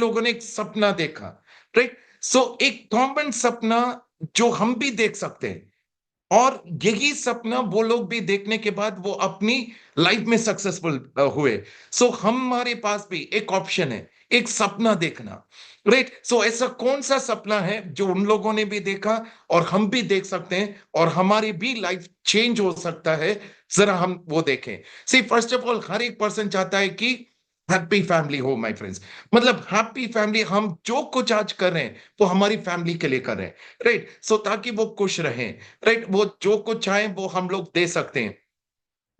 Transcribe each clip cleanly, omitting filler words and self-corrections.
लोगों ने एक सपना देखा, राइट? सो एक कॉमन सपना जो हम भी देख सकते हैं, और यही सपना वो लोग भी देखने के बाद वो अपनी लाइफ में सक्सेसफुल हुए। सो हमारे पास भी एक ऑप्शन है, एक सपना देखना, राइट? सो ऐसा कौन सा सपना है जो उन लोगों ने भी देखा और हम भी देख सकते हैं और हमारी भी लाइफ चेंज हो सकता है? जरा हम वो देखें। सी, फर्स्ट ऑफ ऑल, हर एक पर्सन चाहता है कि हैप्पी फैमिली हो, माय फ्रेंड्स। मतलब हैप्पी फैमिली, हम जो कुछ आज कर रहे हैं वो हमारी फैमिली के लिए कर रहे हैं, राइट? सो ताकि वो खुश रहें, राइट? वो जो कुछ चाहे वो हम लोग दे सकते हैं,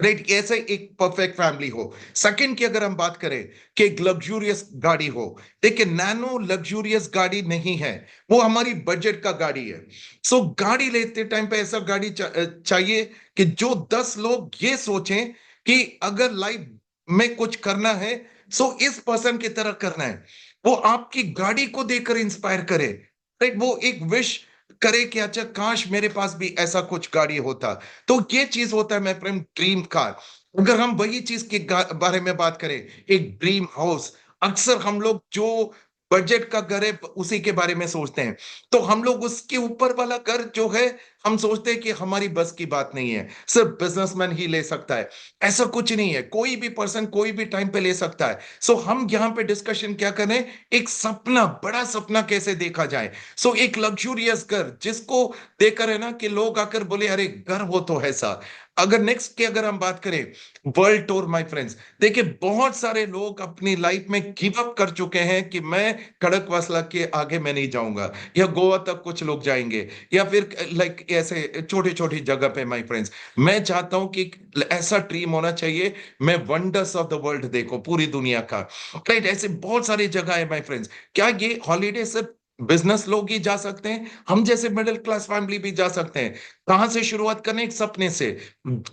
राइट? ऐसे एक परफेक्ट फैमिली हो। सेकंड की अगर हम बात करें कि एक लग्जूरियस गाड़ी हो, देखिए नैनो लग्जूरियस गाड़ी नहीं है, वो हमारी बजट का गाड़ी है। सो गाड़ी लेते टाइम पे ऐसा गाड़ी चाहिए कि जो 10 लोग ये सोचें कि अगर लाइफ में कुछ करना है, सो इस पर्सन की तरह करना है। वो आपकी गाड़ी को देखकर इंस्पायर करे, राइट? वो एक विश करे कि अच्छा काश मेरे पास भी ऐसा कुछ गाड़ी होता। तो ये चीज होता है, मैं फ्रेंड, ड्रीम कार। अगर हम वही चीज के बारे में बात करें, एक ड्रीम हाउस, अक्सर हम लोग जो बजट का घर है उसी के बारे में सोचते हैं। तो हम लोग उसके ऊपर वाला घर जो है, हम सोचते हैं कि हमारी बस की बात नहीं है, सिर्फ बिजनेसमैन ही ले सकता है। ऐसा कुछ नहीं है, कोई भी पर्सन कोई भी टाइम पे ले सकता है। सो हम यहाँ पे डिस्कशन क्या करें, एक सपना, बड़ा सपना कैसे देखा जाए। सो एक लग्जूरियस घर जिसको देखकर है ना कि लोग आकर बोले अरे घर हो तो ऐसा। अगर नेक्स्ट की अगर हम बात करें, वर्ल्ड टूर, माय फ्रेंड्स, देखिए बहुत सारे लोग अपनी लाइफ में गिव अप कर चुके हैं कि मैं खड़कवासला के आगे मैं नहीं जाऊंगा, या गोवा तक कुछ लोग जाएंगे, या फिर लाइक ऐसे छोटी छोटी जगह पे। माय फ्रेंड्स, मैं चाहता हूं कि ऐसा ड्रीम होना चाहिए, मैं वंडर्स ऑफ द वर्ल्ड देखो, पूरी दुनिया का, राइट? ऐसे बहुत सारी जगह है माय फ्रेंड्स। क्या ये हॉलीडे सिर्फ बिजनेस लोग ही जा सकते हैं? हम जैसे मिडिल क्लास फैमिली भी जा सकते हैं। कहां से शुरुआत करें? एक सपने से।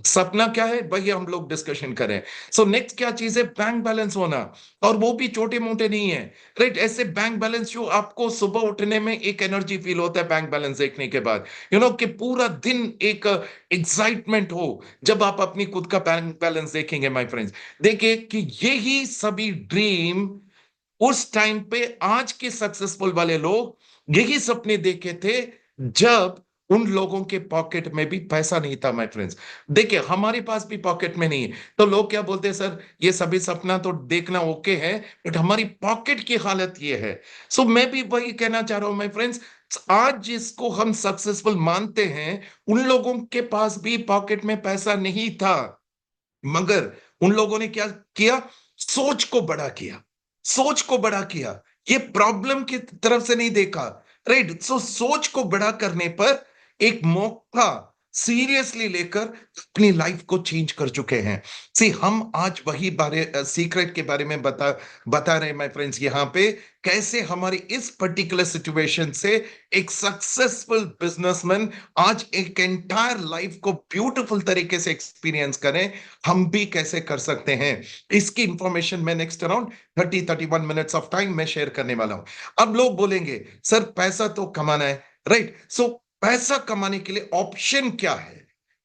सपना क्या है वही हम लोग डिस्कशन करें। सो नेक्स्ट क्या चीज है? बैंक बैलेंस होना, और वो भी छोटे मोटे नहीं है, राइट? ऐसे बैंक बैलेंस जो आपको सुबह उठने में एक एनर्जी फील होता है बैंक बैलेंस देखने के बाद, कि पूरा दिन एक एक्साइटमेंट हो जब आप अपनी खुद का बैंक बैलेंस देखेंगे। माय फ्रेंड्स, देखिए कि यही सभी ड्रीम उस टाइम पे आज के सक्सेसफुल वाले लोग यही सपने देखे थे जब उन लोगों के पॉकेट में भी पैसा नहीं था। माय फ्रेंड्स, देखिए हमारे पास भी पॉकेट में नहीं है, तो लोग क्या बोलते हैं, सर ये सभी सपना तो देखना ओके है, बट हमारी पॉकेट की हालत ये है। सो मैं भी वही कहना चाह रहा हूं माय फ्रेंड्स, आज जिसको हम सक्सेसफुल मानते हैं उन लोगों के पास भी पॉकेट में पैसा नहीं था, मगर उन लोगों ने क्या किया? सोच को बड़ा किया, सोच को बड़ा किया। ये प्रॉब्लम की तरफ से नहीं देखा, राइट? सो सोच को बड़ा करने पर एक मौका सीरियसली लेकर अपनी लाइफ को चेंज कर चुके हैं। सी, हम आज वही बारे सीक्रेट के बारे में बता रहे हैं माय फ्रेंड्स यहाँ पे, कैसे हमारी इस पर्टिकुलर सिचुएशन से एक सक्सेसफुल बिजनेसमैन आज एक एंटायर लाइफ को ब्यूटीफुल तरीके से एक्सपीरियंस करें, हम भी कैसे कर सकते हैं। इसकी इंफॉर्मेशन मैं next around 30-31 minutes of time में शेयर करने वाला हूं। अब लोग बोलेंगे सर पैसा तो कमाना है, राइट? सो पैसा कमाने के लिए ऑप्शन क्या है?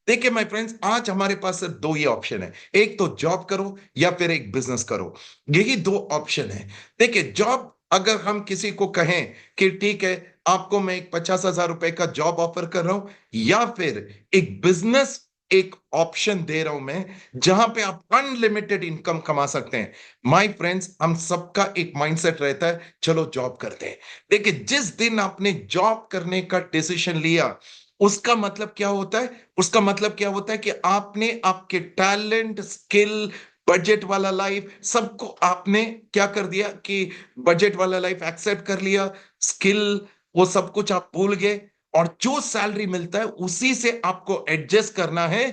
देखिए माय फ्रेंड्स, आज हमारे पास सिर्फ दो ही ऑप्शन है, एक तो जॉब करो या फिर एक बिजनेस करो, यही दो ऑप्शन है। देखिए जॉब, अगर हम किसी को कहें कि ठीक है आपको मैं एक 50,000 रुपए का जॉब ऑफर कर रहा हूं, या फिर एक बिजनेस, एक ऑप्शन दे रहा हूं मैं जहां पे आप अनलिमिटेड इनकम कमा सकते हैं, माय फ्रेंड्स हम सबका एक माइंडसेट रहता है चलो जॉब करते हैं। देखिए जिस दिन आपने जॉब करने का डिसीजन लिया, उसका मतलब क्या होता है? उसका मतलब क्या होता है कि आपने आपके टैलेंट, स्किल, बजट वाला लाइफ सबको आपने क्या कर दिया कि बजट वाला लाइफ एक्सेप्ट कर लिया, स्किल वो सब कुछ आप भूल गए, और जो सैलरी मिलता है उसी से आपको एडजस्ट करना है।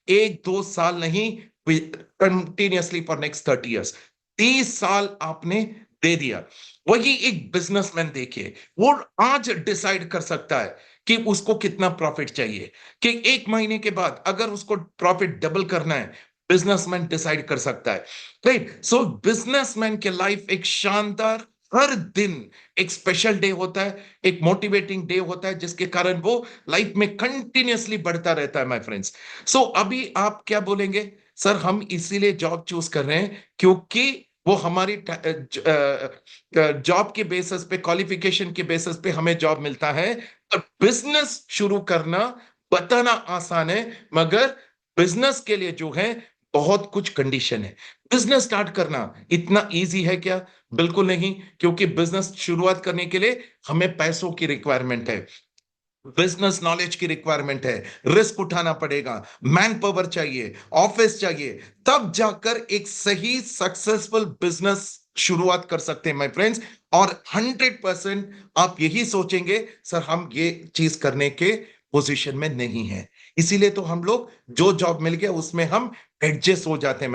1-2 साल नहीं, कंटिन्यूअसली फॉर नेक्स्ट 30 इयर्स, 30 साल आपने दे दिया। वही एक बिजनेसमैन देखिए, वो आज डिसाइड कर सकता है कि उसको कितना प्रॉफिट चाहिए, कि 1 महीने के बाद अगर उसको प्रॉफिट डबल करना है, बिजनेसमैन डिसाइड कर सकता है, राइट? सो बिजनेसमैन के लाइफ एक शानदार, हर दिन एक स्पेशल डे होता है, एक मोटिवेटिंग डे होता है, जिसके कारण वो लाइफ में कंटिन्यूअसली बढ़ता रहता है माय फ्रेंड्स। सो अभी आप क्या बोलेंगे, सर हम इसीलिए जॉब चूज कर रहे हैं क्योंकि वो हमारी जॉब के बेसिस पे, क्वालिफिकेशन के बेसिस पे हमें जॉब मिलता है। और बिजनेस शुरू करना, बताना आसान है, मगर बिजनेस के लिए जो है बहुत कुछ कंडीशन है। बिजनेस स्टार्ट करना इतना इजी है क्या? बिल्कुल नहीं, क्योंकि बिजनेस शुरुआत करने के लिए हमें पैसों की रिक्वायरमेंट है, बिजनेस नॉलेज की रिक्वायरमेंट है, रिस्क उठाना पड़ेगा, मैन पावर चाहिए, ऑफिस चाहिए, तब जाकर एक सही सक्सेसफुल बिजनेस शुरुआत कर सकते हैं माय फ्रेंड्स। और 100% आप यही सोचेंगे, सर हम ये चीज करने के पोजीशन में नहीं है, इसीलिए तो हम लोग जो जॉब मिल गया उसमें हम एडजस्ट हो जाते हैं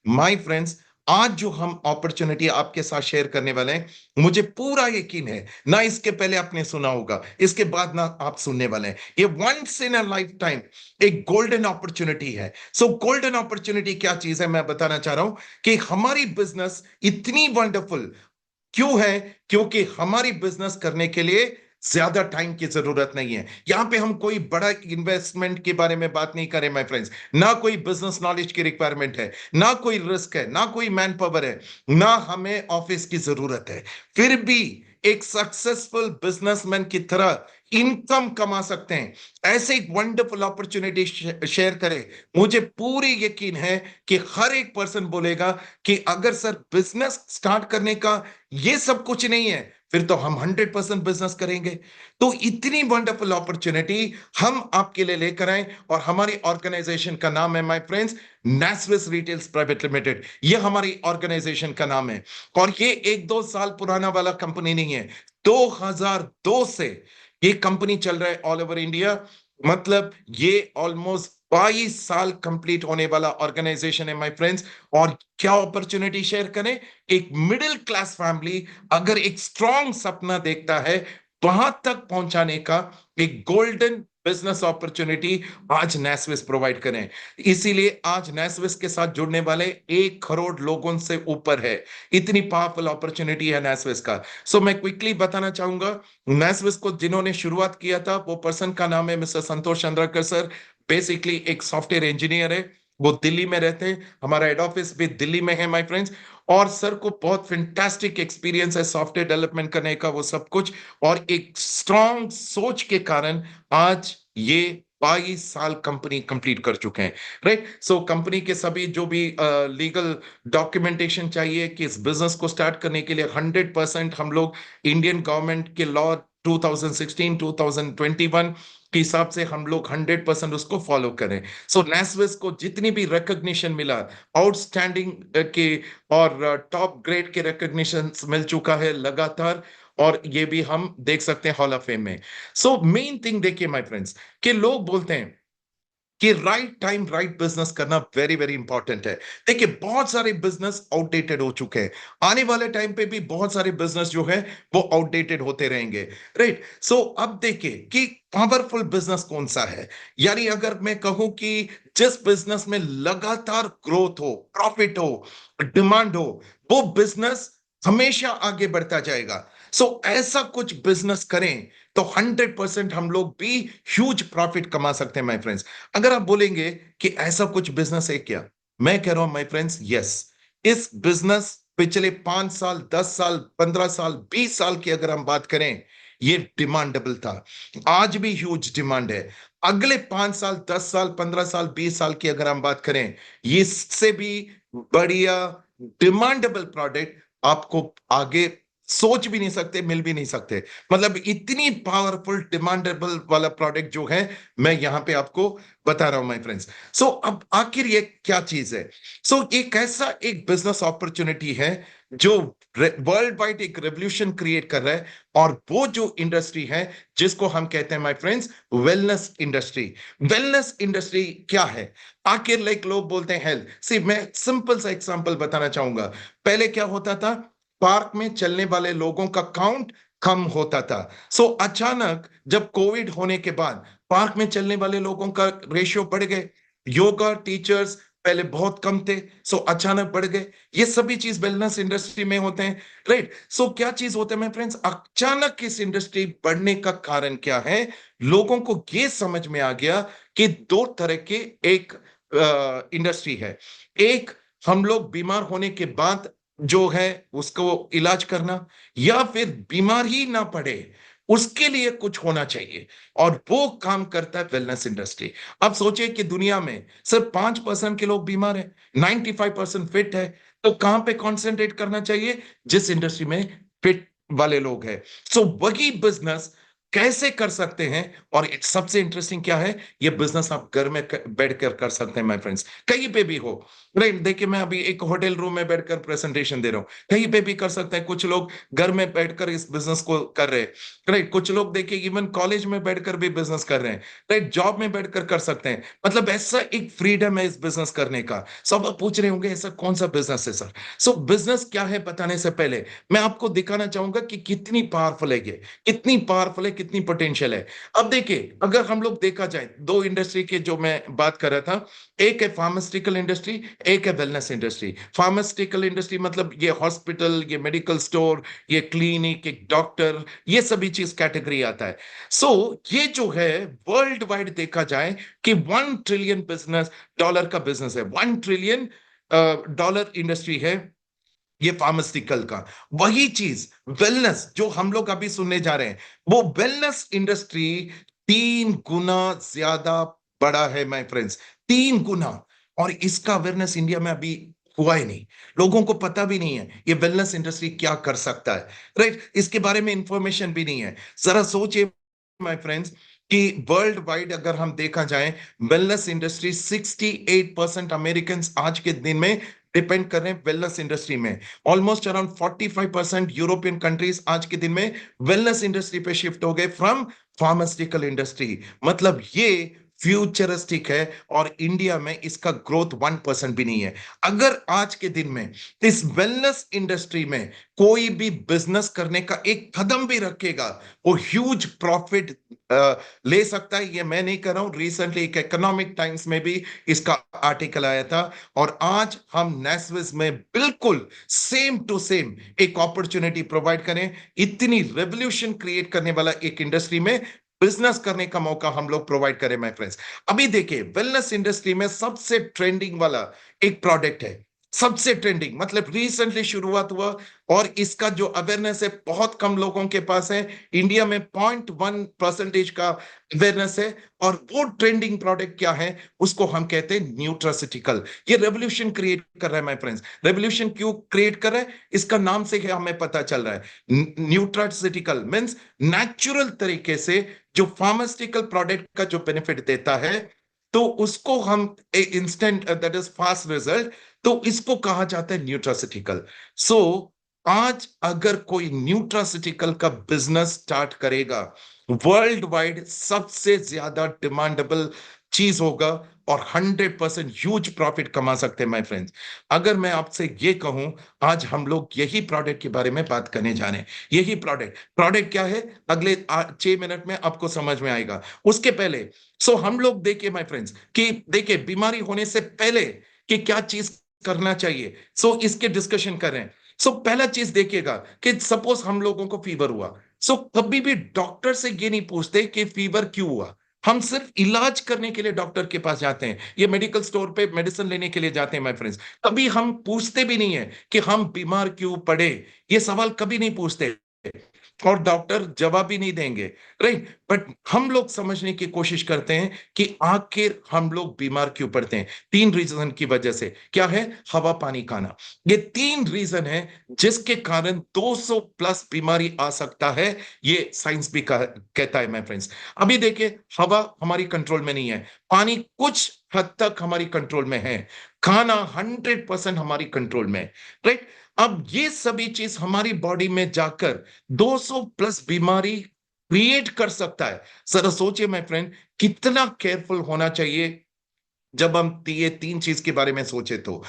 माय फ्रेंड्स। आज जो हम अपॉर्चुनिटी आपके साथ शेयर करने वाले हैं, मुझे पूरा यकीन है ना इसके पहले आपने सुना होगा, इसके बाद ना आप सुनने वाले हैं, ये once in a lifetime एक गोल्डन अपॉर्चुनिटी है। सो गोल्डन अपॉर्चुनिटी क्या चीज है, मैं बताना चाह रहा हूं कि हमारी बिजनेस इतनी वंडरफुल क्यों है, क्योंकि हमारी बिजनेस करने के लिए ज्यादा टाइम की जरूरत नहीं है। यहां पे हम कोई बड़ा इन्वेस्टमेंट के बारे में बात नहीं करें माय फ्रेंड्स, ना कोई बिजनेस नॉलेज की रिक्वायरमेंट है, ना कोई रिस्क है, ना कोई मैन पावर है, ना हमें ऑफिस की जरूरत है। फिर भी एक सक्सेसफुल बिजनेसमैन की तरह इनकम कमा सकते हैं। ऐसे एक वंडरफुल अपॉर्चुनिटी शेयर करें, मुझे पूरी यकीन है कि हर एक पर्सन बोलेगा कि अगर सर बिजनेस स्टार्ट करने का ये सब कुछ नहीं है, फिर तो हम 100% बिजनेस करेंगे। तो इतनी वंडरफुल अपॉर्चुनिटी हम आपके लिए लेकर आए, और हमारी ऑर्गेनाइजेशन का नाम है माय फ्रेंड्स नेस्विस रिटेल्स प्राइवेट लिमिटेड। ये हमारी ऑर्गेनाइजेशन का नाम है, और ये एक दो साल पुराना वाला कंपनी नहीं है। 2002 से ये कंपनी चल रहा है ऑल ओवर इंडिया। मतलब ये ऑलमोस्ट 22 साल कंप्लीट होने वाला ऑर्गेनाइजेशन है माय फ्रेंड्स। और क्या अपॉर्चुनिटी शेयर करें, एक मिडिल क्लास फैमिली अगर एक स्ट्रॉन्ग सपना देखता है वहां तक पहुंचाने का एक गोल्डन बिजनेस अपॉर्चुनिटी आज नेस्विस प्रोवाइड करें। इसीलिए आज नेस्विस के साथ जुड़ने वाले 1 करोड़ लोगों से ऊपर है। इतनी पावरफुल अपॉर्चुनिटी है नेस्विस का। सो मैं क्विकली बताना चाहूंगा, नेस्विस को जिन्होंने शुरुआत किया था वो पर्सन का नाम है मिस्टर संतोष चंद्रकर सर। बेसिकली एक सॉफ्टवेयर इंजीनियर है, वो दिल्ली में रहते हैं, हमारा हेड ऑफिस भी दिल्ली में है माय फ्रेंड्स। और सर को बहुत फैंटास्टिक एक्सपीरियंस है सॉफ्टवेयर डेवलपमेंट करने का, वो सब कुछ, और एक स्ट्रॉन्ग सोच के कारण आज ये 22 साल कंपनी कंप्लीट कर चुके हैं। राइट, सो कंपनी के सभी जो भी लीगल डॉक्यूमेंटेशन चाहिए कि इस बिजनेस को स्टार्ट करने के लिए 100% हम लोग इंडियन गवर्नमेंट के लॉ 2016 2021 के हिसाब से हम लोग 100% उसको फॉलो करें। सो नेस्विस को जितनी भी रिकॉग्निशन मिला, आउटस्टैंडिंग के और टॉप ग्रेड के रिकॉग्निशन मिल चुका है लगातार, और ये भी हम देख सकते हैं हॉल ऑफ फेम में। सो मेन थिंग देखिए माय फ्रेंड्स, कि लोग बोलते हैं कि राइट टाइम राइट बिजनेस करना वेरी वेरी इंपॉर्टेंट है। देखिए बहुत सारे बिजनेस आउटडेटेड हो चुके हैं, आने वाले टाइम पे भी बहुत सारे बिजनेस जो है वो आउटडेटेड होते रहेंगे। राइट, सो अब देखिए कि पावरफुल बिजनेस कौन सा है। यानी अगर मैं कहूं कि जिस बिजनेस में लगातार ग्रोथ हो, प्रॉफिट हो, डिमांड हो, वो बिजनेस हमेशा आगे बढ़ता जाएगा। सो ऐसा कुछ बिजनेस करें तो 100% हम लोग भी ह्यूज प्रॉफिट कमा सकते हैं माय फ्रेंड्स। अगर आप बोलेंगे कि ऐसा कुछ बिजनेस है क्या, मैं कह रहा हूं माय फ्रेंड्स, यस। इस बिजनेस पिछले 5 साल, 10 साल, 15 साल, 20 साल की अगर हम बात करें, ये डिमांडेबल था, आज भी ह्यूज डिमांड है। अगले 5 साल, 10 साल, 15 साल, 20 साल की अगर हम बात करें, इससे भी बढ़िया डिमांडेबल प्रोडक्ट आपको आगे सोच भी नहीं सकते, मिल भी नहीं सकते। मतलब इतनी पावरफुल डिमांडेबल वाला प्रोडक्ट जो है, मैं यहां पे आपको बता रहा हूं माय फ्रेंड्स। सो अब आखिर ये क्या चीज है? सो एक ऐसा एक बिजनेस अपॉर्चुनिटी है जो वर्ल्ड वाइड एक रेवोल्यूशन क्रिएट कर रहा है, और वो जो इंडस्ट्री है जिसको हम कहते हैं my friends wellness industry. Wellness industry क्या है? आखिर लाइक लोग बोलते हैं हेल्थ, सी मैं सिंपल सा एग्जांपल बताना चाहूंगा। पहले क्या होता था, पार्क में चलने वाले लोगों का काउंट कम होता था। सो अचानक जब कोविड होने के बाद पार्क में चलने वाले लोगों का रेशियो बढ़ गए। योगा टीचर्स पहले बहुत कम थे, सो अचानक बढ़ गए। ये सभी चीज वेलनेस इंडस्ट्री में होते हैं। राइट, सो क्या चीज होता है मेरे फ्रेंड्स, अचानक इस इंडस्ट्री बढ़ने का कारण क्या है? लोगों को ये समझ में आ गया कि दो तरह के एक इंडस्ट्री है। एक, हम लोग बीमार होने के बाद जो है उसको इलाज करना, या फिर बीमार ही ना पड़े उसके लिए कुछ होना चाहिए, और वो काम करता है वेलनेस इंडस्ट्री। अब सोचिए कि दुनिया में सिर्फ 5% के लोग बीमार हैं, 95% फिट है, तो कहां पे कॉन्सेंट्रेट करना चाहिए? जिस इंडस्ट्री में फिट वाले लोग हैं। सो वही बिजनेस कैसे कर सकते हैं? और सबसे इंटरेस्टिंग क्या है, ये बिजनेस आप घर में बैठ कर सकते हैं माय फ्रेंड्स, कहीं पे भी हो। राइट, देखिए मैं अभी एक होटल रूम में बैठकर प्रेजेंटेशन दे रहा हूं, कहीं पे भी कर सकते हैं। कुछ लोग घर में बैठकर इस बिजनेस को कर रहे हैं। राइट, कुछ लोग देखिए इवन कॉलेज में बैठकर भी बिजनेस कर रहे हैं। राइट, जॉब में बैठकर कर सकते हैं। मतलब ऐसा एक फ्रीडम है इस बिजनेस करने का। सब आप पूछ रहे होंगे ऐसा कौन सा बिजनेस है सर? सो बिजनेस क्या है बताने से पहले मैं आपको दिखाना चाहूंगा कि कितनी पावरफुल है ये, कितनी पावरफुल है, कितनी पोटेंशियल है। अब देखिए, अगर हम लोग देखा जाए दो इंडस्ट्री के जो मैं बात कर रहा था, एक है फार्मास्यूटिकल इंडस्ट्री, एक है वेलनेस इंडस्ट्री। फार्मास्यूटिकल इंडस्ट्री मतलब ये हॉस्पिटल, ये मेडिकल स्टोर, ये क्लिनिक, एक डॉक्टर, ये सभी चीज कैटेगरी आता है। सो ये जो है वर्ल्ड वाइड देखा जाए कि 1 ट्रिलियन बिजनेस, डॉलर का बिजनेस है, 1 ट्रिलियन डॉलर इंडस्ट्री है ये फार्मास्यूटिकल का। वही चीज वेलनेस जो हम लोग अभी सुनने जा रहे हैं, वो वेलनेस इंडस्ट्री 3 गुना ज्यादा बड़ा है माय फ्रेंड्स, 3 गुना। और इसका अवेयरनेस इंडिया में अभी हुआ ही नहीं, लोगों को पता भी नहीं है ये वेलनेस इंडस्ट्री क्या कर सकता है। राइट, इसके बारे में इंफॉर्मेशन भी नहीं है। जरा सोचिए माय फ्रेंड्स कि वर्ल्ड वाइड अगर हम देखा जाए, वेलनेस इंडस्ट्री 68% अमेरिकन आज के दिन में डिपेंड कर रहे हैं वेलनेस इंडस्ट्री में। ऑलमोस्ट अराउंड 45% यूरोपियन कंट्रीज आज के दिन में वेलनेस इंडस्ट्री पे शिफ्ट हो गए फ्रॉम फार्मास्यूटिकल इंडस्ट्री। मतलब ये फ्यूचरिस्टिक है, और इंडिया में इसका ग्रोथ 1% भी नहीं है। अगर आज के दिन में इस वेलनेस इंडस्ट्री में कोई भी बिजनेस करने का एक कदम भी रखेगा, वो ह्यूज प्रॉफिट ले सकता है। ये मैं नहीं कर रहा हूं, रिसेंटली एक इकोनॉमिक टाइम्स में भी इसका आर्टिकल आया था। और आज हम नेस्विस में बिल्कुल सेम टू सेम एक अपॉर्चुनिटी प्रोवाइड करें, इतनी रेवोल्यूशन क्रिएट करने वाला एक इंडस्ट्री में बिजनेस करने का मौका हम लोग प्रोवाइड करें माय फ्रेंड्स। अभी देखिए वेलनेस इंडस्ट्री में सबसे ट्रेंडिंग वाला एक प्रोडक्ट है, सबसे ट्रेंडिंग मतलब रिसेंटली शुरुआत हुआ, और इसका जो अवेयरनेस है बहुत कम लोगों के पास है। इंडिया में 0.1% का अवेयरनेस है। और वो ट्रेंडिंग प्रोडक्ट क्या है, उसको हम कहते हैं न्यूट्रासिटिकल। ये रेवोल्यूशन क्रिएट कर रहा है माय फ्रेंड्स। रेवोल्यूशन क्यों क्रिएट कर रहा है, इसका नाम से ही हमें पता चल रहा है। न्यूट्रासिटिकल मींस नेचुरल तरीके से जो फार्मास्यूटिकल प्रोडक्ट का जो बेनिफिट देता है, तो उसको हम instant, that is fast result, तो इसको कहा जाता है न्यूट्रासिटिकल। सो आज अगर कोई न्यूट्रासिटिकल का बिजनेस स्टार्ट करेगा, वर्ल्ड वाइड सबसे ज्यादा डिमांडेबल चीज होगा, और 100% ह्यूज प्रॉफिट कमा सकते हैं माय फ्रेंड्स। अगर मैं आपसे ये कहूं, आज हम लोग यही प्रोडक्ट के बारे में बात करने जा रहे हैं। यही प्रोडक्ट, प्रोडक्ट क्या है अगले 6 मिनट में आपको समझ में आएगा। उसके पहले सो हम लोग देखिए माय फ्रेंड्स कि देखिए बीमारी होने से पहले कि क्या चीज करना चाहिए, सो इसके डिस्कशन कर रहे हैं। सो पहला चीज देखिएगा कि सपोज हम लोगों को फीवर हुआ, सो कभी भी डॉक्टर से ये नहीं पूछते कि फीवर क्यों हुआ। हम सिर्फ इलाज करने के लिए डॉक्टर के पास जाते हैं, ये मेडिकल स्टोर पे मेडिसिन लेने के लिए जाते हैं माय फ्रेंड्स। कभी हम पूछते भी नहीं है कि हम बीमार क्यों पड़े, ये सवाल कभी नहीं पूछते, और डॉक्टर जवाब भी नहीं देंगे। राइट, बट हम लोग समझने की कोशिश करते हैं कि आखिर हम लोग बीमार क्यों पड़ते हैं। 3 रीजन की वजह से, क्या है, हवा पानी खाना। ये 3 रीजन है जिसके कारण 200 प्लस बीमारी आ सकता है, ये साइंस भी कहता है माय फ्रेंड्स। अभी देखिए, हवा हमारी कंट्रोल में नहीं है, पानी कुछ हद तक हमारी कंट्रोल में है, खाना 100% हमारी कंट्रोल में है। राइट, अब ये सभी चीज हमारी बॉडी में जाकर 200 प्लस बीमारी क्रिएट कर सकता है। जरा सोचिए माय फ्रेंड, कितना केयरफुल होना चाहिए जब हम ये 3 चीज के बारे में सोचे। तो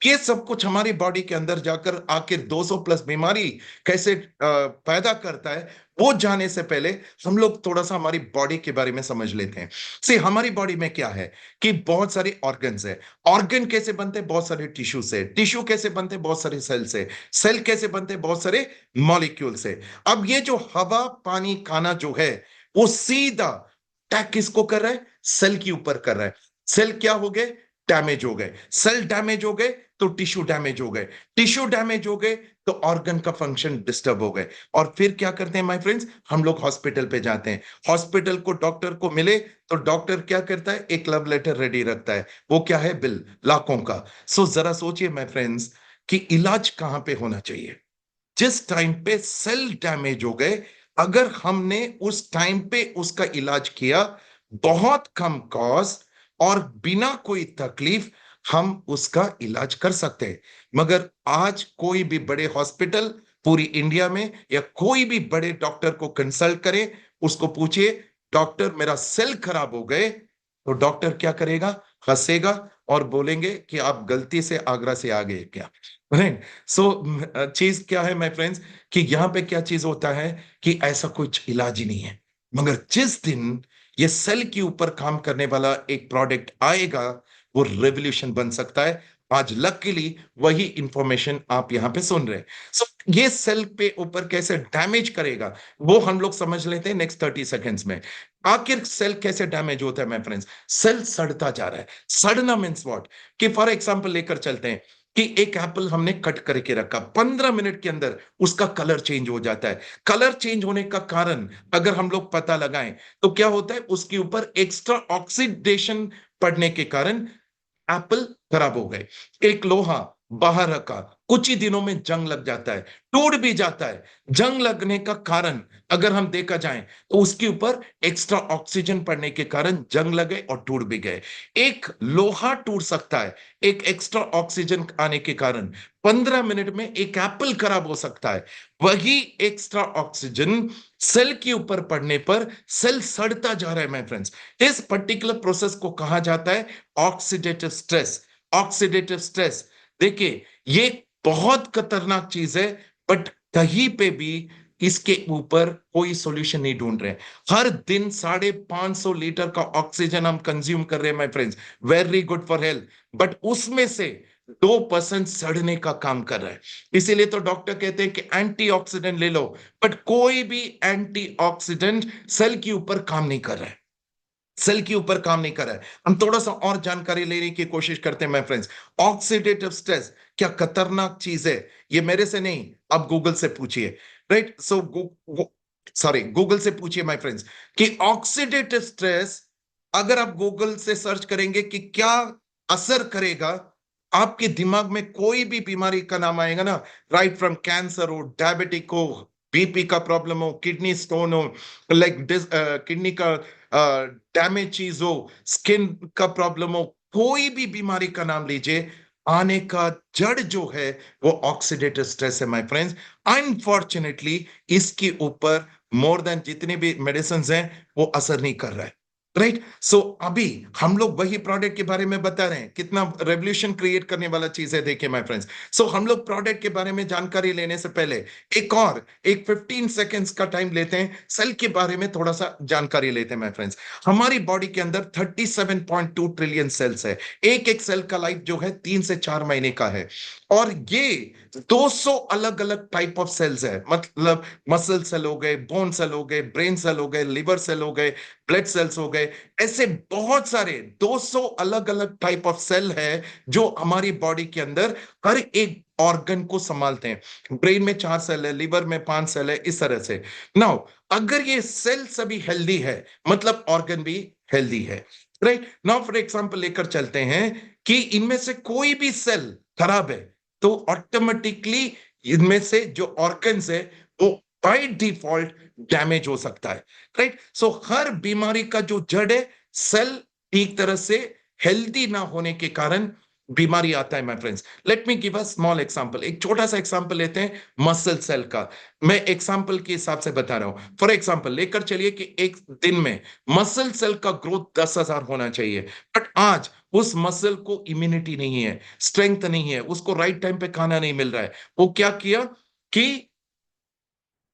ये सब कुछ हमारी बॉडी के अंदर जाकर आखिर 200 प्लस बीमारी कैसे पैदा करता है, वो जाने से पहले हम लोग थोड़ा सा हमारी बॉडी के बारे में समझ लेते हैं। से हमारी बॉडी में क्या है कि बहुत सारे ऑर्गन्स है। ऑर्गन कैसे बनते हैं, बहुत सारे टिश्यू से। टिश्यू कैसे बनते हैं, बहुत सारे सेल से। सेल कैसे बनते हैं, बहुत सारे मॉलिक्यूल से। अब ये जो हवा पानी खाना जो है, वो सीधा अटैक किसको कर रहा है, सेल के ऊपर कर रहा है। सेल क्या हो गए, डैमेज हो गए। सेल डैमेज हो गए तो टिश्यू डैमेज हो गए, टिश्यू डैमेज हो गए तो ऑर्गन का फंक्शन डिस्टर्ब हो गए। और फिर क्या करते हैं माय फ्रेंड्स, हम लोग हॉस्पिटल पे जाते हैं, हॉस्पिटल को डॉक्टर को मिले तो डॉक्टर क्या करता है, एक लव लेटर रेडी रखता है, वो क्या है, बिल लाखों का। सो जरा सोचिए माय फ्रेंड्स कि इलाज कहां पे होना चाहिए। जिस टाइम पे सेल डैमेज हो गए, अगर हमने उस टाइम पे उसका इलाज किया, बहुत कम कॉस्ट और बिना कोई तकलीफ हम उसका इलाज कर सकते हैं। मगर आज कोई भी बड़े हॉस्पिटल पूरी इंडिया में या कोई भी बड़े डॉक्टर को कंसल्ट करें, उसको पूछिए डॉक्टर मेरा सेल खराब हो गए, तो डॉक्टर क्या करेगा, हंसेगा और बोलेंगे कि आप गलती से आगरा से आ गए क्या। राइट। सो चीज क्या है माय फ्रेंड्स, कि यहां पे क्या चीज होता है कि ऐसा कुछ इलाज ही नहीं है। मगर जिस दिन ये सेल के ऊपर काम करने वाला एक प्रोडक्ट आएगा, वो रेवोल्यूशन बन सकता है। आज लकीली वही इंफॉर्मेशन आप यहां पे सुन रहे हैं। सो ये सेल पे ऊपर कैसे डैमेज करेगा, वो हम लोग समझ लेते हैं नेक्स्ट 30 सेकेंड्स में। आखिर सेल कैसे डैमेज होता है माय फ्रेंड्स, सेल सड़ता जा रहा है। सड़ना मीन्स व्हाट, कि फॉर एग्जांपल लेकर चलते हैं कि एक एप्पल हमने कट करके रखा, 15 मिनट के अंदर उसका कलर चेंज हो जाता है। कलर चेंज होने का कारण अगर हम लोग पता लगाएं तो क्या होता है, उसके ऊपर एक्स्ट्रा ऑक्सीडेशन पड़ने के कारण एप्पल खराब हो गए। एक लोहा बाहर रखा, कुछ ही दिनों में जंग लग जाता है, टूट भी जाता है। जंग लगने का कारण अगर हम देखा जाए तो उसके ऊपर एक्स्ट्रा ऑक्सीजन पड़ने के कारण जंग लगे और टूट भी गए। एक लोहा टूट सकता है एक एक्स्ट्रा ऑक्सीजन आने के कारण, 15 मिनट में एक एप्पल खराब हो सकता है। वही एक्स्ट्रा ऑक्सीजन सेल के ऊपर पड़ने पर सेल सड़ता जा रहा है माय फ्रेंड्स। इस पर्टिकुलर प्रोसेस को कहा जाता है ऑक्सीडेटिव स्ट्रेस। ऑक्सीडेटिव स्ट्रेस, देखिए ये बहुत खतरनाक चीज है, बट कहीं पे भी इसके ऊपर कोई सॉल्यूशन नहीं ढूंढ रहे हैं। हर दिन 550 लीटर का ऑक्सीजन हम कंज्यूम कर रहे हैं my friends, very good for health, but उसमें से 2% सड़ने का काम कर रहा है। इसीलिए तो डॉक्टर कहते हैं कि एंटीऑक्सीडेंट ले लो, बट कोई भी एंटीऑक्सीडेंट सेल के ऊपर काम नहीं कर रहा है, सेल के ऊपर काम नहीं कर रहा है। हम थोड़ा सा और जानकारी लेने की कोशिश करते हैं माय फ्रेंड्स। ऑक्सीडेटिव स्ट्रेस क्या खतरनाक चीज है, ये मेरे से नहीं, आप गूगल से पूछिए। राइट। सो सॉरी, गूगल से पूछिए माय फ्रेंड्स कि ऑक्सीडेटिव स्ट्रेस अगर आप गूगल से सर्च करेंगे कि क्या असर करेगा, आपके दिमाग में कोई भी बीमारी का नाम आएगा ना, राइट फ्रॉम कैंसर हो, डायबिटिक हो, बीपी का प्रॉब्लम हो, किडनी स्टोन हो, लाइक किडनी का डैमेज चीज हो, स्किन का प्रॉब्लम हो, कोई भी बीमारी का नाम लीजिए, आने का जड़ जो है वो ऑक्सीडेटिव स्ट्रेस है माय फ्रेंड्स। अनफॉर्चुनेटली इसके ऊपर मोर देन जितनी भी मेडिसिन हैं वो असर नहीं कर रहा है। राइट। सो अभी हम लोग वही प्रोडक्ट के बारे में बता रहे हैं, कितना रेवोल्यूशन क्रिएट करने वाला चीज है, देखिए माय फ्रेंड्स। सो हम लोग प्रोडक्ट के बारे में जानकारी लेने से पहले एक 15 सेकेंड्स का टाइम लेते हैं, सेल के बारे में थोड़ा सा जानकारी लेते हैं माय फ्रेंड्स। हमारी बॉडी के अंदर 37.2 ट्रिलियन सेल्स है। एक एक सेल का लाइफ जो है 3 से 4 महीने का है। और ये 200 अलग अलग टाइप ऑफ सेल्स है, मतलब मसल सेल हो गए, बोन सेल हो गए, ब्रेन सेल हो गए, लिवर सेल हो गए, ब्लड सेल्स हो गए, ऐसे बहुत सारे 200 अलग अलग टाइप ऑफ सेल है जो हमारी बॉडी के अंदर हर एक ऑर्गन को संभालते हैं। ब्रेन में 4 सेल है, लिवर में 5 सेल है, इस तरह से। नाउ अगर ये सेल सभी हेल्दी है, मतलब ऑर्गन भी हेल्दी है। राइट। नाउ फॉर एग्जांपल लेकर चलते हैं कि इनमें से कोई भी सेल खराब है तो ऑटोमेटिकली इनमें से जो ऑर्गन्स है वो बाय डिफॉल्ट डैमेज हो सकता है। राइट। सो हर बीमारी का जो जड़ है, सेल ठीक तरह से हेल्दी ना होने के कारण बीमारी आता है my friends. Let me give a small example, एक छोटा सा एग्जांपल लेते हैं मसल सेल का। मैं एग्जांपल के हिसाब से बता रहा हूं। फॉर एग्जांपल लेकर चलिए कि एक दिन में मसल सेल का ग्रोथ 10,000 होना चाहिए, बट आज उस मसल को इम्यूनिटी नहीं है, स्ट्रेंथ नहीं है, उसको राइट टाइम पे खाना नहीं मिल रहा है। वो क्या किया कि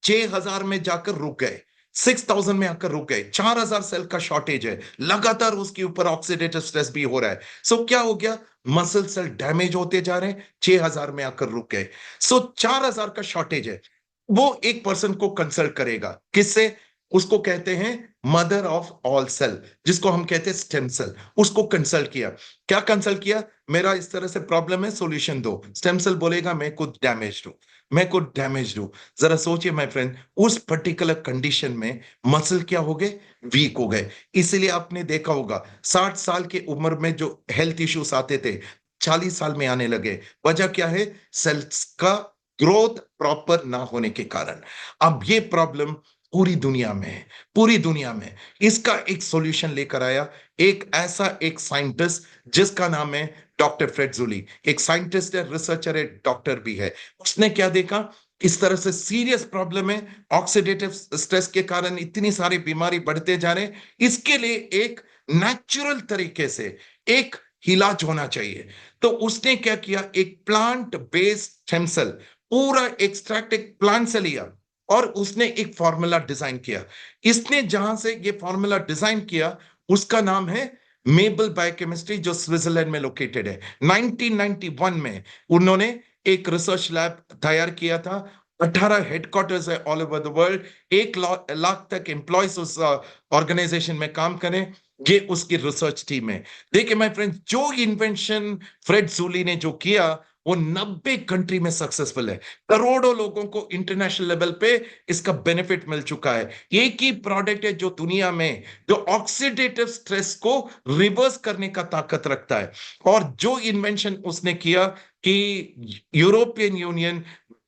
6,000 में जाकर रुक गए, 6,000 में आकर रुक गए, 4,000 सेल का शॉर्टेज है, लगातार उसके ऊपर ऑक्सीडेटिव स्ट्रेस भी हो रहा है। सो क्या हो गया, मसल सेल डैमेज होते जा रहे हैं, 6,000 में आकर रुक गए। 4,000 का शॉर्टेज है। वो एक पर्सन को कंसल्ट करेगा, किससे, उसको कहते हैं मदर ऑफ ऑल सेल, जिसको हम कहते हैं स्टेम सेल। उसको कंसल्ट किया। क्या कंसल्ट किया? मेरा इस तरह से प्रॉब्लम है, सॉल्यूशन दो। स्टेम सेल बोलेगा मैं कुछ डैमेज हूं, मैं कुछ डैमेज हूं। जरा सोचिए माय फ्रेंड, उस पर्टिकुलर कंडीशन में मसल क्या हो गए? वीक हो गए। इसलिए आपने देखा होगा 60 साल की उम्र में जो हेल्थ इश्यूज आते थे 40 साल में आने लगे। वजह क्या है? सेल्स का ग्रोथ प्रॉपर ना होने के कारण। अब ये प्रॉब्लम पूरी दुनिया में है, पूरी दुनिया में। इसका एक सॉल्यूशन लेकर आया एक ऐसा एक साइंटिस्ट जिसका नाम है डॉक्टर फ्रेडजुली। एक साइंटिस्ट है, रिसर्चर है, डॉक्टर भी है। उसने क्या देखा? इस तरह से सीरियस प्रॉब्लम है, ऑक्सीडेटिव स्ट्रेस के कारण इतनी सारी बीमारी बढ़ते जा रहे हैं। इसके लिए एक नेचुरल तरीके से एक इलाज होना चाहिए। तो उसने क्या किया? एक प्लांट बेस्ड स्टेम सेल, पूरा एक्सट्रैक्ट एक प्लांट से लिया और उसने एक फॉर्मूला डिजाइन किया। इसने जहां से ये फॉर्मूला डिजाइन किया उसका नाम है मेबल बायोकेमिस्ट्री, जो स्विट्जरलैंड में लोकेटेड है। 1991 में उन्होंने एक रिसर्च लैब तैयार किया था। 18 हेडक्वार्टर्स है all over the world. 1 lakh तक एम्प्लॉयज उस ऑर्गेनाइजेशन में काम करें। ये उसकी रिसर्च टीम है। देखिए माय फ्रेंड्स, जो इन्वेंशन फ्रेड जूली ने जो किया वो 90 कंट्री में सक्सेसफुल है। करोड़ों लोगों को इंटरनेशनल लेवल पे इसका बेनिफिट मिल चुका है। एक ही प्रोडक्ट है जो दुनिया में जो ऑक्सीडेटिव स्ट्रेस को रिवर्स करने का ताकत रखता है। और जो इन्वेंशन उसने किया कि यूरोपियन यूनियन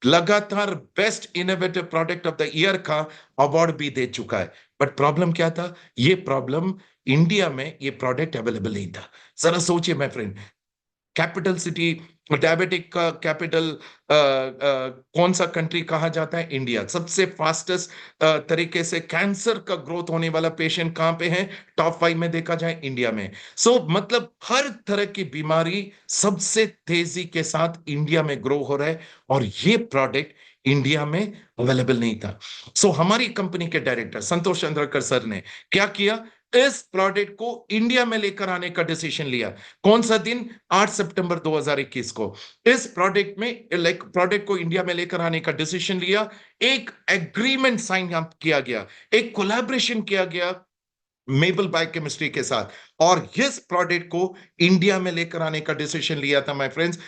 लगातार best innovative product of the year का अवार्ड भी दे चुका है। बट प्रॉब्लम क्या था? ये प्रॉब्लम इंडिया में ये प्रोडक्ट अवेलेबल नहीं था। जरा सोचिए my friend, capital city, diabetic का कैपिटल कौन सा कंट्री कहा जाता है? इंडिया। सबसे फास्टेस्ट तरीके से कैंसर का ग्रोथ होने वाला पेशेंट कहां पे है? टॉप 5 में देखा जाए इंडिया में। मतलब हर तरह की बीमारी सबसे तेजी के साथ इंडिया में ग्रो हो रहा है और ये प्रोडक्ट इंडिया में अवेलेबल नहीं था। हमारी कंपनी के डायरेक्टर संतोष चंद्रकर सर ने क्या किया? इस प्रोडक्ट को इंडिया में लेकर आने का डिसीजन लिया। कौन सा दिन? 8 सितंबर 2021 को इस प्रोडक्ट में प्रोडक्ट को इंडिया में लेकर आने का डिसीजन लिया। एक एग्रीमेंट साइन किया गया, एक कोलैबोरेशन किया गया मेबल बायोकेमिस्ट्री के साथ, और इस प्रोडक्ट को इंडिया में लेकर आने का डिसीजन लिया था माय फ्रेंड्स।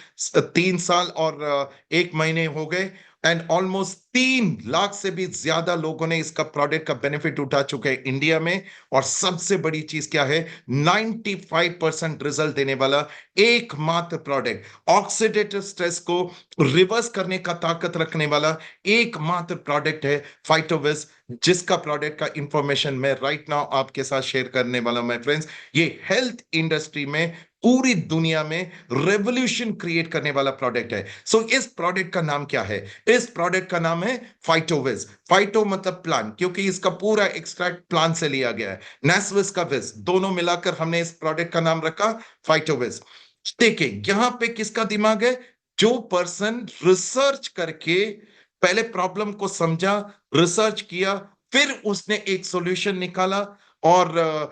3 साल और 1 महीने हो गए एंड ऑलमोस्ट 3 लाख से भी ज्यादा लोगों ने इसका प्रोडक्ट का बेनिफिट उठा चुके हैं इंडिया में। और सबसे बड़ी चीज क्या है? 95% रिजल्ट देने वाला एकमात्र प्रोडक्ट, ऑक्सीडेटिव स्ट्रेस को रिवर्स करने का ताकत रखने वाला एकमात्र प्रोडक्ट है फाइटोविस, जिसका प्रोडक्ट का इंफॉर्मेशन मैं राइट नाउ आपके साथ शेयर करने वाला। माय फ्रेंड्स, ये हेल्थ इंडस्ट्री में पूरी दुनिया में रेवोल्यूशन क्रिएट करने वाला प्रोडक्ट है। इस प्रोडक्ट का नाम क्या है? इस प्रोडक्ट का नाम है फाइटोविज। फाइटो मतलब प्लांट, क्योंकि इसका पूरा एक्सट्रैक्ट प्लांट से लिया गया है। नेसविस का विज, दोनों मिलाकर हमने इस प्रोडक्ट का नाम रखा फाइटोविज। देखिए यहां पे किसका दिमाग है? जो पर्सन रिसर्च करके पहले प्रॉब्लम को समझा, रिसर्च किया, फिर उसने एक सॉल्यूशन निकाला और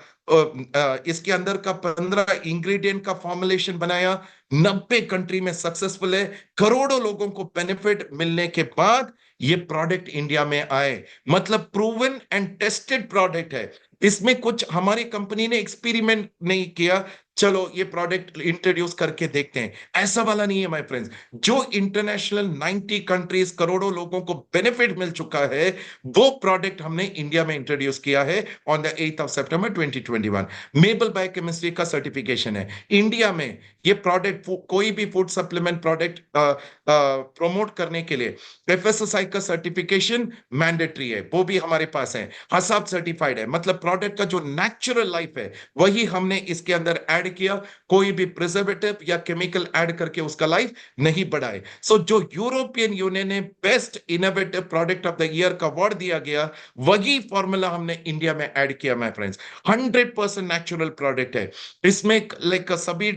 इसके अंदर का 15 इंग्रेडिएंट का फॉर्मुलेशन बनाया। 90 कंट्री में सक्सेसफुल है। करोड़ों लोगों को बेनिफिट मिलने के बाद ये प्रोडक्ट इंडिया में आए। मतलब प्रूवन एंड टेस्टेड प्रोडक्ट है। इसमें कुछ हमारी कंपनी ने एक्सपेरिमेंट नहीं किया, चलो ये प्रोडक्ट इंट्रोड्यूस करके देखते हैं, ऐसा वाला नहीं है माय फ्रेंड्स। जो इंटरनेशनल 90 कंट्रीज, करोड़ों लोगों को बेनिफिट मिल चुका है, वो प्रोडक्ट हमने इंडिया में इंट्रोड्यूस किया है on the 8th of September 2021। मेबल biochemistry का सर्टिफिकेशन है इंडिया में। ये प्रोडक्ट कोई भी फूड सप्लीमेंट प्रोडक्ट प्रमोट करने के लिए एफएसएसआई का सर्टिफिकेशन मैंडेटरी है, वो भी हमारे पास है। हसाब सर्टिफाइड है। मतलब प्रोडक्ट का जो नेचुरल लाइफ है वही हमने इसके अंदर ऐड किया। कोई भी प्रिजर्वेटिव या केमिकल ऐड करके उसका लाइफ नहीं बढ़ाए। जो यूरोपियन यूनियन ने best innovative product of the year का अवार्ड दिया गया, वही फॉर्मूला हमने इंडिया में ऐड किया माय फ्रेंड्स। 100% नेचुरल प्रोडक्ट है। इसमें लाइक सभी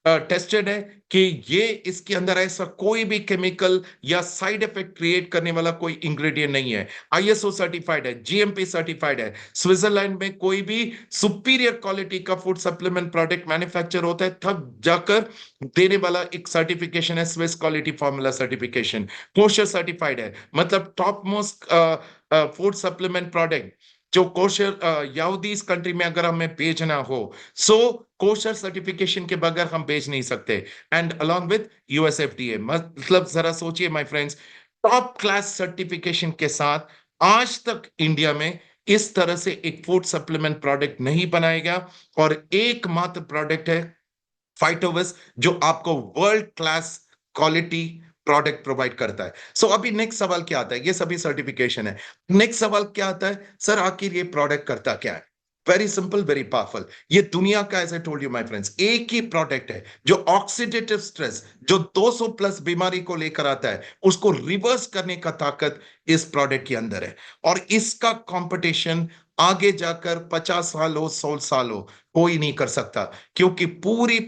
टेस्टेड है कि ये इसके अंदर ऐसा कोई भी केमिकल या साइड इफेक्ट क्रिएट करने वाला कोई इंग्रेडिएंट नहीं है। आईएसओ सर्टिफाइड है, जीएमपी सर्टिफाइड है। स्विट्जरलैंड में कोई भी सुपीरियर क्वालिटी का फूड सप्लीमेंट प्रोडक्ट मैन्युफैक्चर होता है तब जाकर देने वाला एक सर्टिफिकेशन है, Swiss quality formula certification. Kosher certified है, मतलब top most food supplement product जो कोशर यहूदी इस कंट्री में अगर हमें भेजना हो, सो कोशर सर्टिफिकेशन के बगैर हम भेज नहीं सकते। एंड अलोंग विद यूएसएफडीए, मतलब जरा सोचिए my friends, top class certification के साथ आज तक इंडिया में इस तरह से एक फूड सप्लीमेंट प्रोडक्ट नहीं बनाया गया, और एकमात्र प्रोडक्ट है फाइटोविस जो आपको world class quality product provide करता है। सो अभी नेक्स्ट सवाल क्या आता है, ये सभी सर्टिफिकेशन है। नेक्स्ट सवाल क्या आता है, सर आखिर ये प्रोडक्ट करता क्या है? Very simple, very powerful. ये दुनिया का, as I told you my friends, एक ही प्रोडक्ट है जो ऑक्सीडेटिव स्ट्रेस जो 200 प्लस बीमारी को लेकर आता है उसको रिवर्स करने का ताकत इस प्रोडक्ट के अंदर है। और इसका कंपटीशन आगे जाकर 50 साल हो, 100 साल हो, कोई नहीं कर सकता, क्योंकि पूरी